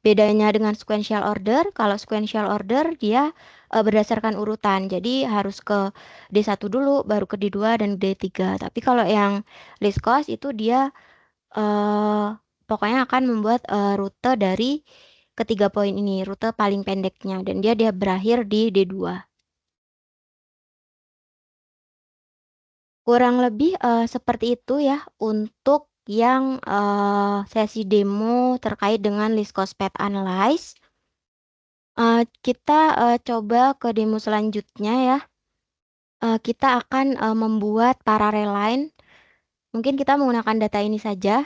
Bedanya dengan sequential order, kalau sequential order dia berdasarkan urutan. Jadi harus ke D1 dulu, baru ke D2 dan D3. Tapi kalau yang least cost itu dia pokoknya akan membuat rute dari ketiga poin ini, rute paling pendeknya, dan dia berakhir di D2. Kurang lebih seperti itu ya untuk yang sesi demo terkait dengan list cost path analyze. Kita coba ke demo selanjutnya ya. Kita akan membuat parallel line. Mungkin kita menggunakan data ini saja.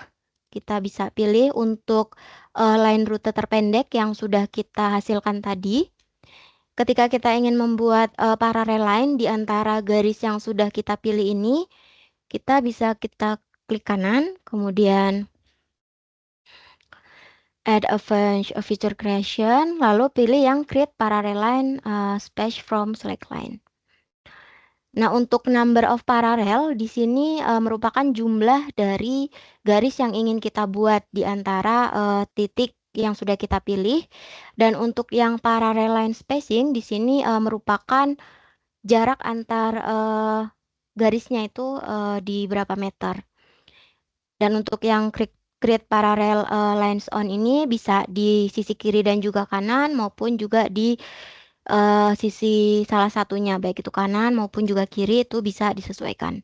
Kita bisa pilih untuk line rute terpendek yang sudah kita hasilkan tadi. Ketika kita ingin membuat parallel line di antara garis yang sudah kita pilih ini, kita bisa klik kanan, kemudian add a feature creation, lalu pilih yang create parallel line space from select line. Nah, untuk number of parallel di sini merupakan jumlah dari garis yang ingin kita buat di antara titik yang sudah kita pilih. Dan untuk yang parallel line spacing di sini merupakan jarak antar garisnya itu di berapa meter. Dan untuk yang create parallel lines on ini bisa di sisi kiri dan juga kanan maupun juga di sisi salah satunya, baik itu kanan maupun juga kiri, itu bisa disesuaikan.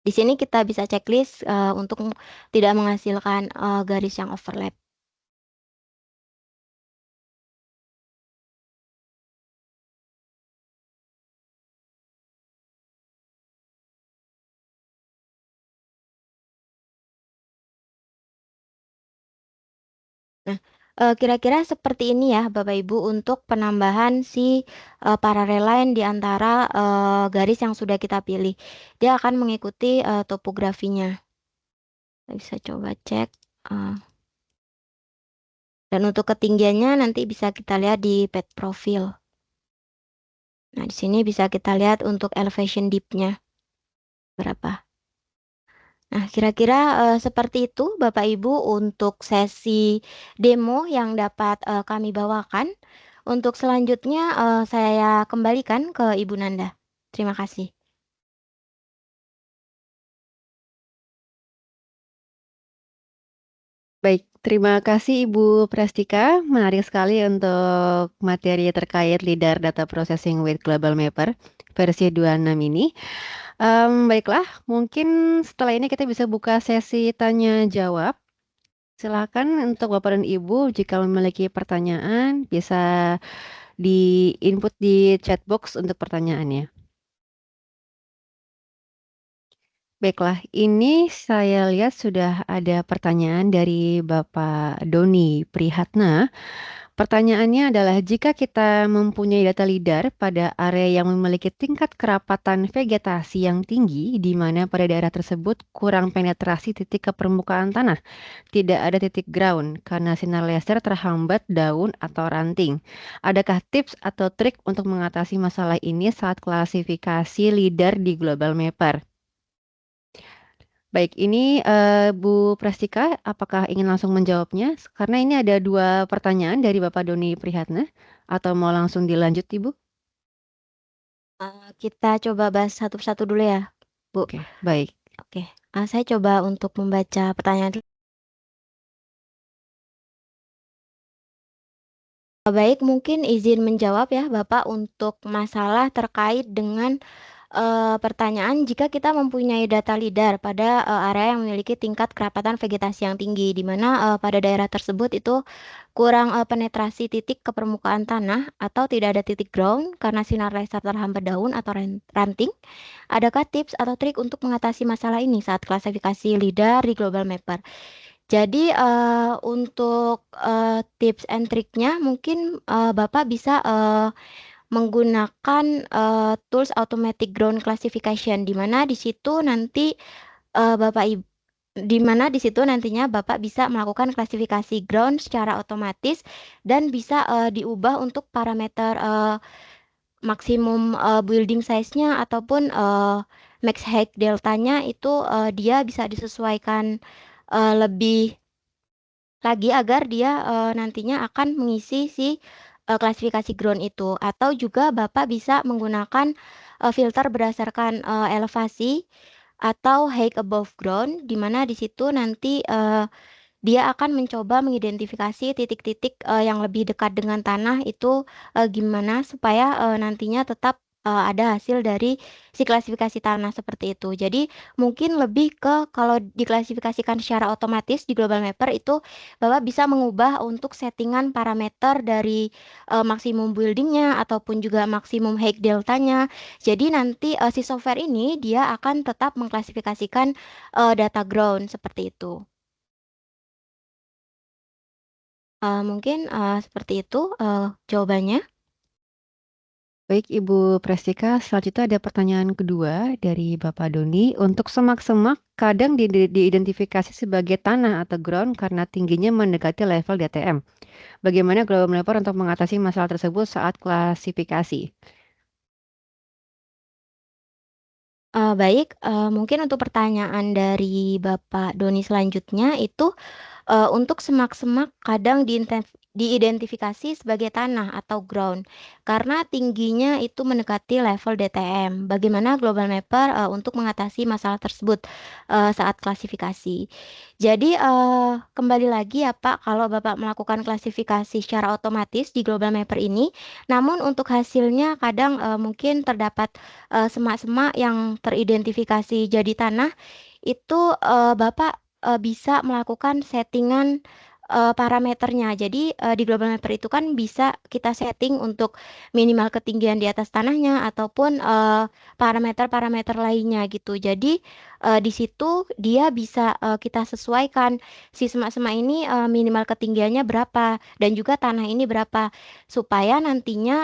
Di sini kita bisa checklist untuk tidak menghasilkan garis yang overlap. Nah, kira-kira seperti ini ya Bapak Ibu untuk penambahan si parallel line di antara garis yang sudah kita pilih. Dia akan mengikuti topografinya. Kita bisa coba cek. Dan untuk ketinggiannya nanti bisa kita lihat di path profile. Nah, di sini bisa kita lihat untuk elevation dip-nya berapa. Nah, kira-kira seperti itu Bapak Ibu untuk sesi demo yang dapat kami bawakan. Untuk selanjutnya saya kembalikan ke Ibu Nanda. Terima kasih. Baik, terima kasih Ibu Prastika. Menarik sekali untuk materi terkait LIDAR Data Processing with Global Mapper versi 26 ini. Baiklah, mungkin setelah ini kita bisa buka sesi tanya jawab. Silakan untuk Bapak dan Ibu jika memiliki pertanyaan bisa di input di chat box untuk pertanyaannya. Baiklah, ini saya lihat sudah ada pertanyaan dari Bapak Doni Prihatna. Pertanyaannya adalah jika kita mempunyai data LIDAR pada area yang memiliki tingkat kerapatan vegetasi yang tinggi, di mana pada daerah tersebut kurang penetrasi titik ke permukaan tanah, tidak ada titik ground karena sinar laser terhambat daun atau ranting. Adakah tips atau trik untuk mengatasi masalah ini saat klasifikasi LIDAR di Global Mapper? Baik, ini Bu Prastika, apakah ingin langsung menjawabnya? Karena ini ada 2 pertanyaan dari Bapak Doni Prihatna, atau mau langsung dilanjut, Ibu? Kita coba bahas satu persatu dulu ya, Bu. Oke, baik. Oke, saya coba untuk membaca pertanyaan. Baik, mungkin izin menjawab ya Bapak untuk masalah terkait dengan pertanyaan jika kita mempunyai data LIDAR pada area yang memiliki tingkat kerapatan vegetasi yang tinggi, di mana pada daerah tersebut itu kurang penetrasi titik ke permukaan tanah atau tidak ada titik ground karena sinar laser terhambat daun atau ranting. Adakah tips atau trik untuk mengatasi masalah ini saat klasifikasi LIDAR di Global Mapper? Jadi untuk tips and triknya mungkin Bapak bisa menggunakan tools automatic ground classification, di mana di situ nanti Bapak Ibu di mana di situ nantinya Bapak bisa melakukan klasifikasi ground secara otomatis dan bisa diubah untuk parameter maksimum building size-nya ataupun max height deltanya itu dia bisa disesuaikan lebih lagi agar dia nantinya akan mengisi si klasifikasi ground itu. Atau juga Bapak bisa menggunakan filter berdasarkan elevasi atau height above ground, di mana di situ nanti dia akan mencoba mengidentifikasi titik-titik yang lebih dekat dengan tanah itu gimana supaya nantinya tetap ada hasil dari si klasifikasi tanah seperti itu. Jadi mungkin lebih ke kalau diklasifikasikan secara otomatis di Global Mapper itu Bapak bisa mengubah untuk settingan parameter dari maksimum buildingnya ataupun juga maksimum height deltanya. Jadi nanti si software ini dia akan tetap mengklasifikasikan data ground seperti itu. Mungkin seperti itu jawabannya. Baik, Ibu Prestika, selanjutnya ada pertanyaan kedua dari Bapak Doni. Untuk semak-semak kadang diidentifikasi sebagai tanah atau ground karena tingginya mendekati level DTM. Bagaimana Global Mapper untuk mengatasi masalah tersebut saat klasifikasi? Baik, mungkin untuk pertanyaan dari Bapak Doni selanjutnya itu untuk semak-semak kadang diidentifikasi sebagai tanah atau ground, karena tingginya itu mendekati level DTM. Bagaimana Global Mapper untuk mengatasi masalah tersebut saat klasifikasi? Jadi, kembali lagi ya Pak, kalau Bapak melakukan klasifikasi secara otomatis di Global Mapper ini, namun untuk hasilnya kadang mungkin terdapat semak-semak yang teridentifikasi jadi tanah, itu Bapak bisa melakukan settingan parameternya. Jadi di Global Mapper itu kan bisa kita setting untuk minimal ketinggian di atas tanahnya ataupun parameter-parameter lainnya gitu. Jadi di situ dia bisa kita sesuaikan si semak-semak ini minimal ketinggiannya berapa dan juga tanah ini berapa supaya nantinya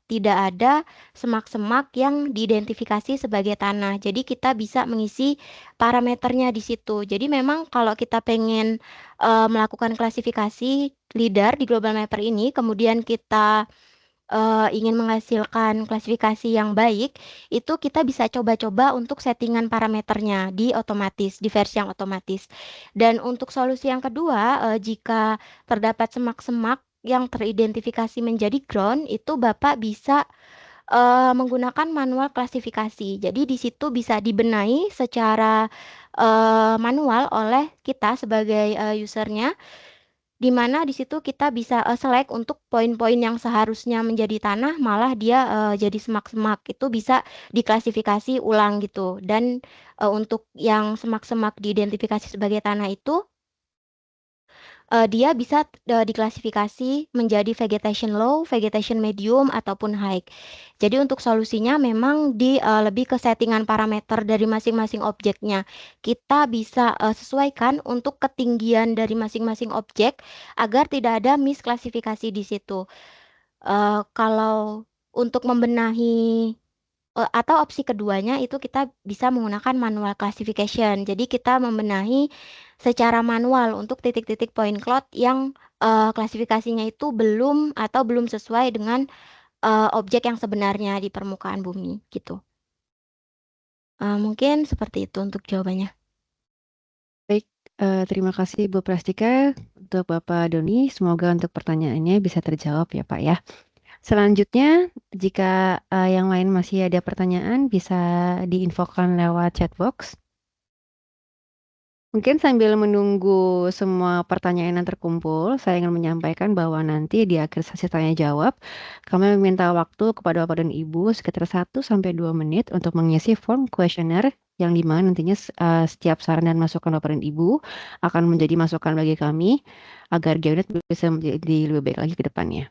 tidak ada semak-semak yang diidentifikasi sebagai tanah. Jadi kita bisa mengisi parameternya di situ. Jadi memang kalau kita pengen melakukan klasifikasi LIDAR di Global Mapper ini, kemudian kita ingin menghasilkan klasifikasi yang baik, itu kita bisa coba-coba untuk settingan parameternya di otomatis, di versi yang otomatis. Dan untuk solusi yang kedua, jika terdapat semak-semak yang teridentifikasi menjadi ground, itu Bapak bisa menggunakan manual klasifikasi. Jadi di situ bisa dibenahi secara manual oleh kita sebagai usernya, di mana di situ kita bisa select untuk poin-poin yang seharusnya menjadi tanah, malah dia jadi semak-semak. Itu bisa diklasifikasi ulang gitu. Dan untuk yang semak-semak diidentifikasi sebagai tanah itu dia bisa diklasifikasi menjadi vegetation low, vegetation medium, ataupun high. Jadi untuk solusinya memang lebih ke settingan parameter dari masing-masing objeknya. Kita bisa sesuaikan untuk ketinggian dari masing-masing objek agar tidak ada misklasifikasi di situ. Kalau untuk membenahi atau opsi keduanya itu kita bisa menggunakan manual classification. Jadi kita membenahi secara manual untuk titik-titik point cloud yang klasifikasinya itu belum sesuai dengan objek yang sebenarnya di permukaan bumi gitu. Mungkin seperti itu untuk jawabannya. Baik, terima kasih Ibu Prestika untuk Bapak Doni. Semoga untuk pertanyaannya bisa terjawab ya Pak ya. Selanjutnya, jika yang lain masih ada pertanyaan, bisa diinfokan lewat chat box. Mungkin sambil menunggu semua pertanyaan yang terkumpul, saya ingin menyampaikan bahwa nanti di akhir sesi tanya jawab, kami meminta waktu kepada Bapak dan Ibu sekitar 1 sampai 2 menit untuk mengisi form kuesioner yang dimana nantinya setiap saran dan masukan Bapak dan Ibu akan menjadi masukan bagi kami agar GeoNet bisa menjadi lebih baik lagi ke depannya.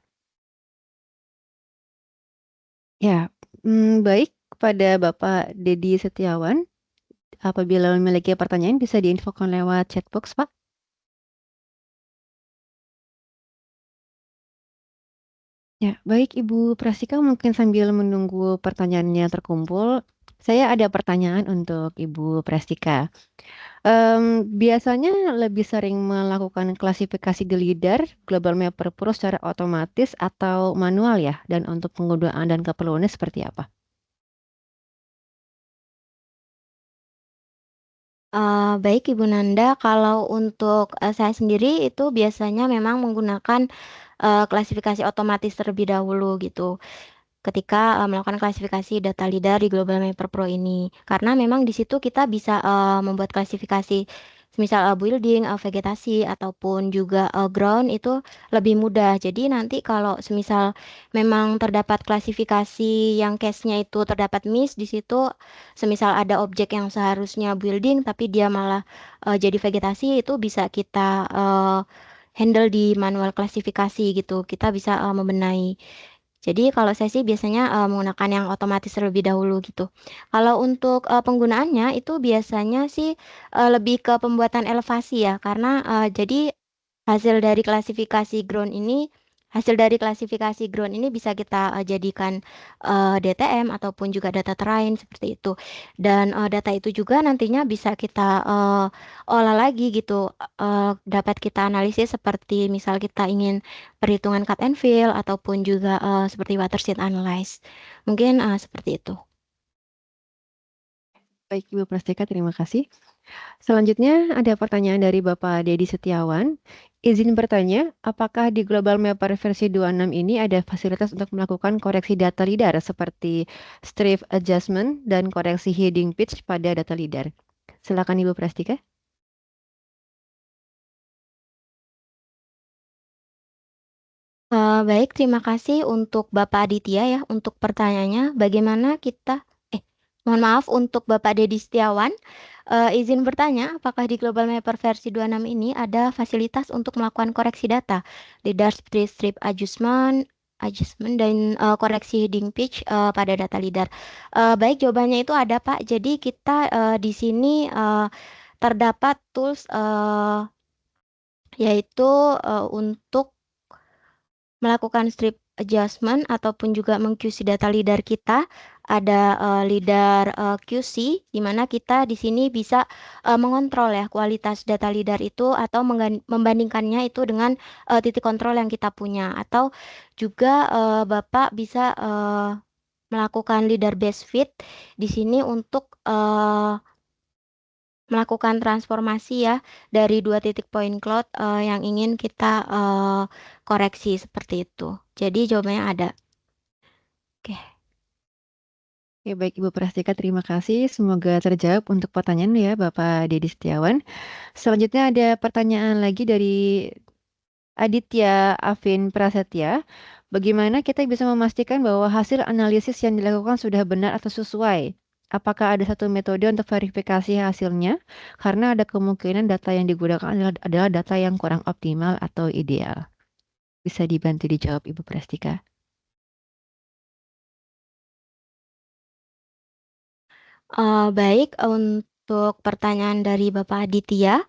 Ya, baik kepada Bapak Dedi Setiawan, apabila memiliki pertanyaan bisa diinfokan lewat chat box, Pak. Ya, baik Ibu Prasika, mungkin sambil menunggu pertanyaannya terkumpul, saya ada pertanyaan untuk Ibu Prastika. Biasanya lebih sering melakukan klasifikasi di LIDAR, Global Mapper Pro secara otomatis atau manual ya? Dan untuk penggunaan dan keperluannya seperti apa? Baik Ibu Nanda, kalau untuk saya sendiri itu biasanya memang menggunakan klasifikasi otomatis terlebih dahulu gitu ketika melakukan klasifikasi data lidar di Global Mapper Pro ini. Karena memang di situ kita bisa membuat klasifikasi misal building, vegetasi ataupun juga ground itu lebih mudah. Jadi nanti kalau semisal memang terdapat klasifikasi yang case-nya itu terdapat miss di situ, semisal ada objek yang seharusnya building tapi dia malah jadi vegetasi itu bisa kita handle di manual klasifikasi gitu. Kita bisa membenahi. Jadi kalau saya sih biasanya menggunakan yang otomatis terlebih dahulu gitu. Kalau untuk penggunaannya itu biasanya sih lebih ke pembuatan elevasi ya, karena jadi hasil dari klasifikasi ground ini, hasil dari klasifikasi ground ini bisa kita jadikan DTM ataupun juga data terrain seperti itu. Dan data itu juga nantinya bisa kita olah lagi gitu, dapat kita analisis seperti misal kita ingin perhitungan cut and fill ataupun juga seperti watershed analyze. Mungkin seperti itu. Baik, Ibu Prastika, terima kasih. Selanjutnya ada pertanyaan dari Bapak Dedi Setiawan. Izin bertanya, apakah di Global Mapper versi 26 ini ada fasilitas untuk melakukan koreksi data lidar seperti strip adjustment dan koreksi heading pitch pada data lidar? Silakan Ibu Prastika. Baik, terima kasih untuk Bapak Aditya ya untuk pertanyaannya. Bagaimana kita, mohon maaf untuk Bapak Dedi Setiawan, izin bertanya, apakah di Global Mapper versi 26 ini ada fasilitas untuk melakukan koreksi data, lidar strip adjustment dan koreksi heading pitch pada data lidar. Baik, jawabannya itu ada Pak. Jadi kita di sini terdapat tools yaitu untuk melakukan strip adjustment ataupun juga meng-QC data lidar kita. Ada lidar QC di mana kita di sini bisa mengontrol ya kualitas data lidar itu atau membandingkannya itu dengan titik kontrol yang kita punya atau juga Bapak bisa melakukan lidar base fit di sini untuk melakukan transformasi ya dari dua titik point cloud yang ingin kita koreksi seperti itu. Jadi jawabannya ada. Oke. Ya, baik Ibu Prastika, terima kasih. Semoga terjawab untuk pertanyaan ya Bapak Dedi Setiawan. Selanjutnya ada pertanyaan lagi dari Aditya Afin Prasetya. Bagaimana kita bisa memastikan bahwa hasil analisis yang dilakukan sudah benar atau sesuai? Apakah ada satu metode untuk verifikasi hasilnya? Karena ada kemungkinan data yang digunakan adalah data yang kurang optimal atau ideal. Bisa dibantu dijawab Ibu Prastika. Baik, untuk pertanyaan dari Bapak Aditya,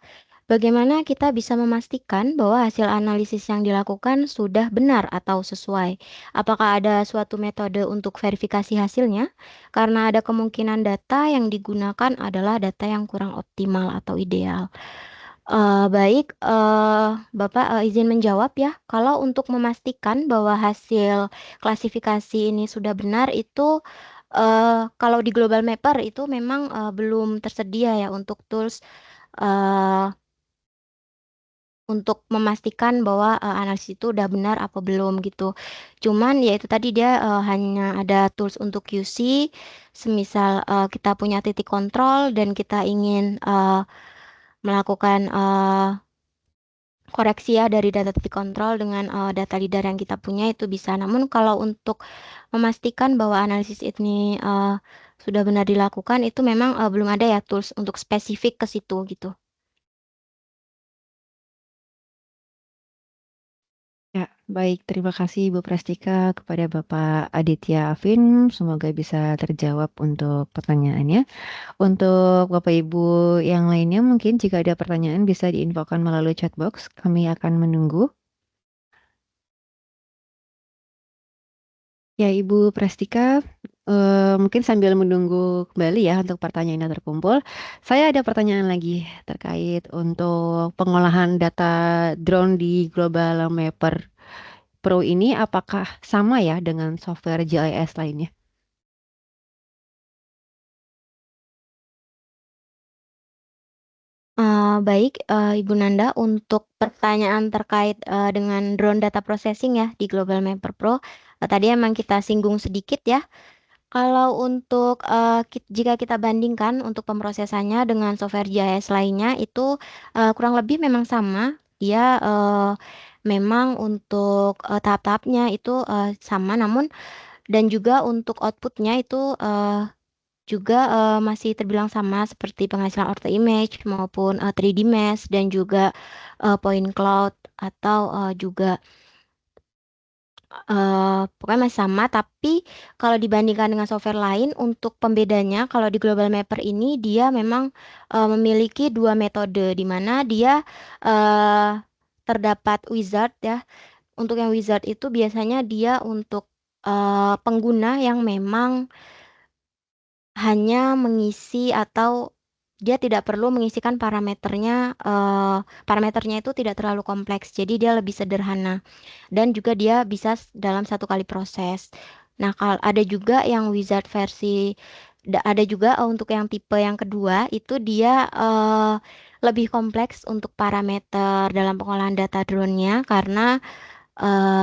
bagaimana kita bisa memastikan bahwa hasil analisis yang dilakukan sudah benar atau sesuai? Apakah ada suatu metode untuk verifikasi hasilnya? Karena ada kemungkinan data yang digunakan adalah data yang kurang optimal atau ideal. Baik, Bapak izin menjawab ya. Kalau untuk memastikan bahwa hasil klasifikasi ini sudah benar itu kalau di Global Mapper itu memang belum tersedia ya untuk tools eh, untuk memastikan bahwa analisis itu udah benar apa belum gitu. Cuman ya itu tadi dia hanya ada tools untuk QC, semisal kita punya titik kontrol dan kita ingin melakukan koreksi ya dari data titik kontrol dengan data lidar yang kita punya itu bisa. Namun kalau untuk memastikan bahwa analisis ini sudah benar dilakukan itu memang belum ada ya tools untuk spesifik ke situ gitu. Ya, baik. Terima kasih Ibu Prastika kepada Bapak Aditya Afin. Semoga bisa terjawab untuk pertanyaannya. Untuk Bapak Ibu yang lainnya mungkin jika ada pertanyaan bisa diinfokan melalui chat box. Kami akan menunggu. Ya, Ibu Prastika, mungkin sambil menunggu kembali ya untuk pertanyaan yang terkumpul, saya ada pertanyaan lagi terkait untuk pengolahan data drone di Global Mapper Pro ini apakah sama ya dengan software GIS lainnya? Baik, Ibu Nanda, untuk pertanyaan terkait dengan drone data processing ya di Global Mapper Pro, tadi emang kita singgung sedikit ya. Kalau untuk jika kita bandingkan untuk pemrosesannya dengan software GIS lainnya itu kurang lebih memang sama. Dia memang untuk tahap-tahapnya itu sama, namun dan juga untuk outputnya itu juga masih terbilang sama seperti penghasilan ortho image maupun 3D mesh dan juga point cloud atau juga pokoknya masih sama, tapi kalau dibandingkan dengan software lain untuk pembedanya kalau di Global Mapper ini dia memang memiliki dua metode di mana dia terdapat wizard ya. Untuk yang wizard itu biasanya dia untuk pengguna yang memang hanya mengisi atau dia tidak perlu mengisikan parameternya, parameternya itu tidak terlalu kompleks, jadi dia lebih sederhana dan juga dia bisa dalam satu kali proses. Nah, ada juga yang wizard versi, ada juga untuk yang tipe yang kedua itu dia lebih kompleks untuk parameter dalam pengolahan data drone-nya karena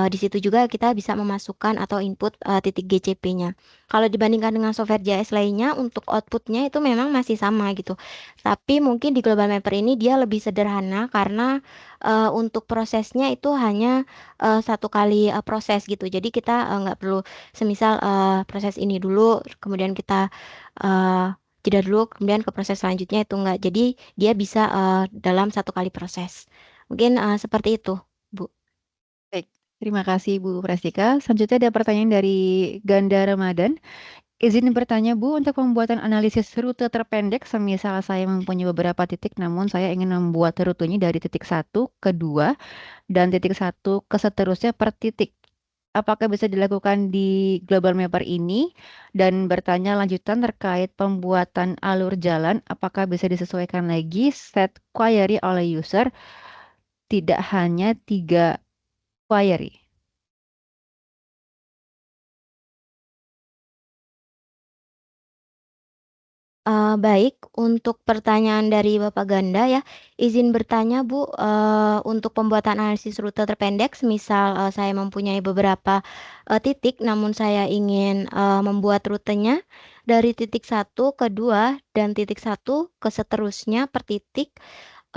di situ juga kita bisa memasukkan atau input titik GCP-nya. Kalau dibandingkan dengan software JS lainnya, untuk outputnya itu memang masih sama gitu. Tapi mungkin di Global Mapper ini dia lebih sederhana karena untuk prosesnya itu hanya satu kali proses gitu. Jadi kita nggak perlu semisal proses ini dulu, kemudian kita jeda dulu, kemudian ke proses selanjutnya itu enggak. Jadi dia bisa dalam satu kali proses. Mungkin seperti itu, Bu. Baik, terima kasih Bu Prastika. Selanjutnya ada pertanyaan dari Ganda Ramadan. Izin bertanya Bu, untuk pembuatan analisis rute terpendek, semisal saya mempunyai beberapa titik, namun saya ingin membuat rutenya dari titik satu ke 2 dan titik satu ke seterusnya per titik. Apakah bisa dilakukan di Global Mapper ini? Dan bertanya lanjutan terkait pembuatan alur jalan, apakah bisa disesuaikan lagi set query oleh user, tidak hanya 3 query? Baik, untuk pertanyaan dari Bapak Ganda ya, izin bertanya Bu, untuk pembuatan analisis rute terpendek, misal saya mempunyai beberapa titik, namun saya ingin membuat rutenya dari titik satu ke 2 dan titik satu ke seterusnya per titik,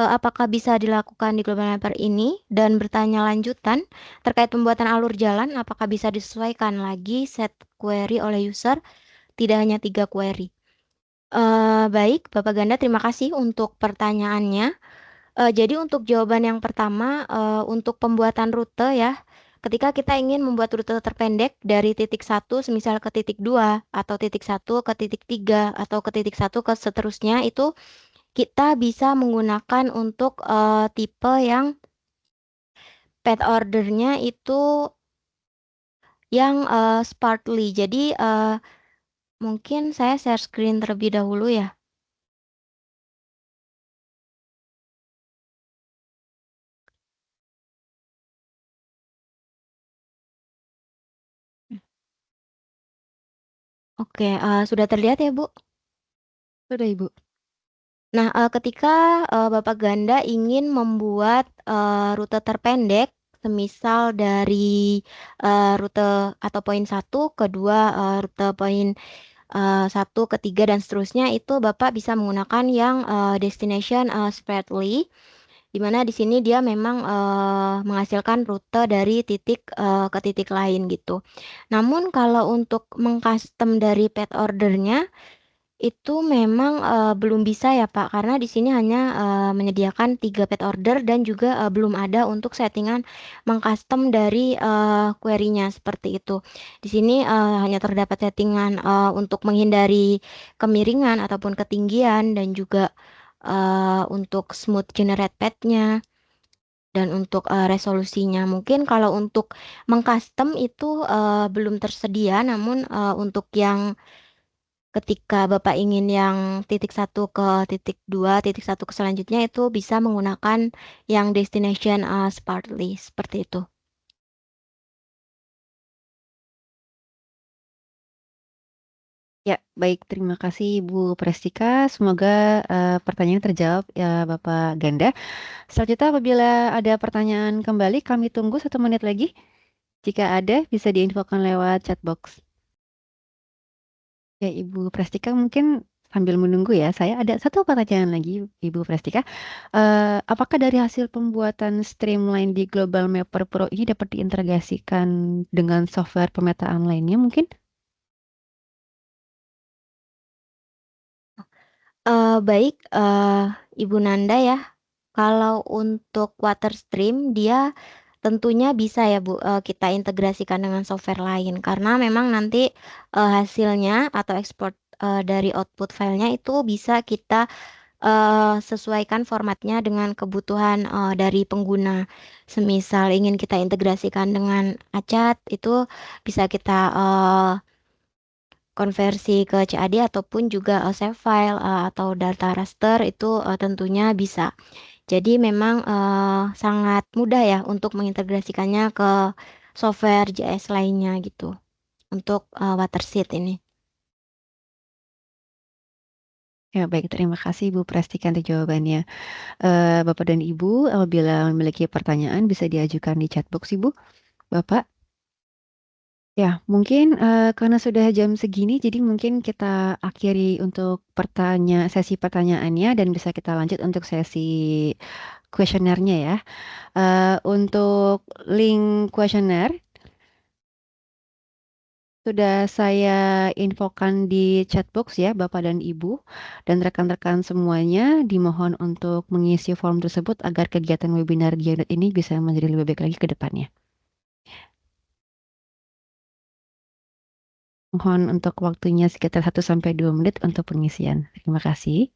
apakah bisa dilakukan di Global Mapper ini? Dan bertanya lanjutan terkait pembuatan alur jalan, apakah bisa disesuaikan lagi set query oleh user, tidak hanya 3 query? Baik, Bapak Ganda, terima kasih untuk pertanyaannya. Jadi untuk jawaban yang pertama, untuk pembuatan rute ya, ketika kita ingin membuat rute terpendek dari titik satu semisal ke titik 2 atau titik satu ke titik 3 atau ke titik satu ke seterusnya, itu kita bisa menggunakan untuk tipe yang path order-nya itu yang sparkly. Jadi mungkin saya share screen terlebih dahulu ya. Oke, sudah terlihat ya, Bu? Sudah Ibu. Nah, ketika Bapak Ganda ingin membuat rute terpendek, semisal dari rute atau poin 1 ke 2, rute poin 1 ke 3 dan seterusnya, itu Bapak bisa menggunakan yang destination spreadly, di mana di sini dia memang menghasilkan rute dari titik ke titik lain gitu. Namun kalau untuk mengcustom dari path order-nya itu memang belum bisa ya Pak, karena di sini hanya menyediakan 3 pet order dan juga belum ada untuk settingan mengcustom dari query-nya seperti itu. Di sini hanya terdapat settingan untuk menghindari kemiringan ataupun ketinggian dan juga untuk smooth generate path-nya dan untuk resolusinya. Mungkin kalau untuk mengcustom itu belum tersedia, namun untuk yang ketika Bapak ingin yang titik satu ke titik 2, titik satu ke selanjutnya itu bisa menggunakan yang destination sparkly seperti itu. Ya, baik. Terima kasih Ibu Prestika. Semoga pertanyaan terjawab ya Bapak Ganda. Selanjutnya apabila ada pertanyaan kembali, kami tunggu 1 menit lagi. Jika ada, bisa diinfokan lewat chat box. Ya, Ibu Prestika mungkin sambil menunggu ya, saya ada satu pertanyaan lagi, Ibu Prestika. Apakah dari hasil pembuatan streamline di Global Mapper Pro ini dapat diintegrasikan dengan software pemetaan lainnya mungkin? Baik, Ibu Nanda ya, kalau untuk Waterstream dia tentunya bisa ya Bu, kita integrasikan dengan software lain karena memang nanti, hasilnya atau ekspor, dari output filenya itu bisa kita, sesuaikan formatnya dengan kebutuhan, dari pengguna. Semisal ingin kita integrasikan dengan Achat itu bisa kita, konversi ke CAD ataupun juga, save file, atau data raster itu, tentunya bisa. Jadi memang, sangat mudah ya untuk mengintegrasikannya ke software JS lainnya gitu, untuk, Watersheet ini. Ya, baik. Terima kasih Ibu Prestika untuk jawabannya. Bapak dan Ibu, apabila memiliki pertanyaan bisa diajukan di chat box Ibu, Bapak. Ya, mungkin karena sudah jam segini, jadi mungkin kita akhiri untuk sesi pertanyaannya dan bisa kita lanjut untuk sesi kuesionernya ya. Untuk link kuesioner sudah saya infokan di chat box ya, Bapak dan Ibu, dan rekan-rekan semuanya dimohon untuk mengisi form tersebut agar kegiatan webinar Geonet ini bisa menjadi lebih baik lagi ke depannya. Mohon untuk waktunya sekitar 1 sampai 2 menit untuk pengisian. Terima kasih.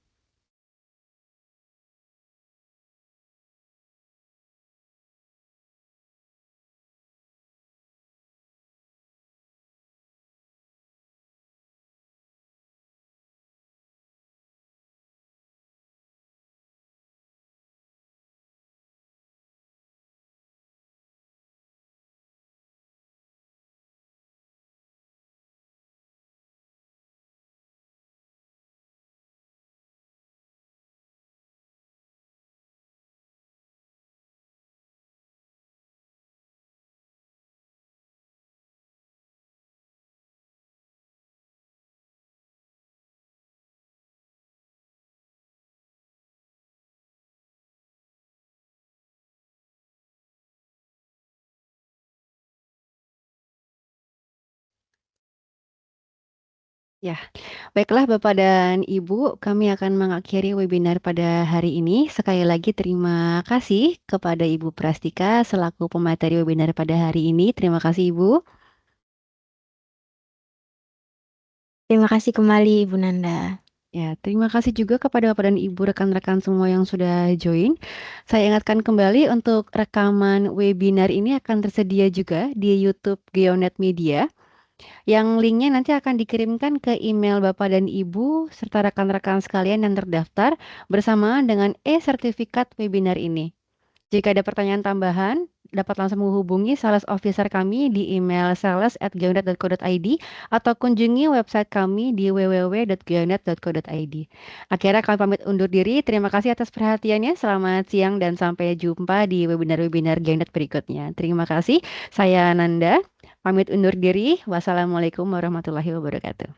Ya, baiklah Bapak dan Ibu, kami akan mengakhiri webinar pada hari ini. Sekali lagi terima kasih kepada Ibu Prastika selaku pemateri webinar pada hari ini. Terima kasih Ibu. Terima kasih kembali Ibu Nanda. Ya, terima kasih juga kepada Bapak dan Ibu rekan-rekan semua yang sudah join. Saya ingatkan kembali untuk rekaman webinar ini akan tersedia juga di YouTube Geonet Media. Yang linknya nanti akan dikirimkan ke email Bapak dan Ibu serta rekan-rekan sekalian yang terdaftar bersamaan dengan e-sertifikat webinar ini. Jika ada pertanyaan tambahan, dapat langsung menghubungi sales officer kami di email sales@geonet.co.id atau kunjungi website kami di www.geonet.co.id. Akhirnya kami pamit undur diri. Terima kasih atas perhatiannya. Selamat siang dan sampai jumpa di webinar-webinar Geonet berikutnya. Terima kasih. Saya Nanda. Pamit undur diri. Wassalamualaikum warahmatullahi wabarakatuh.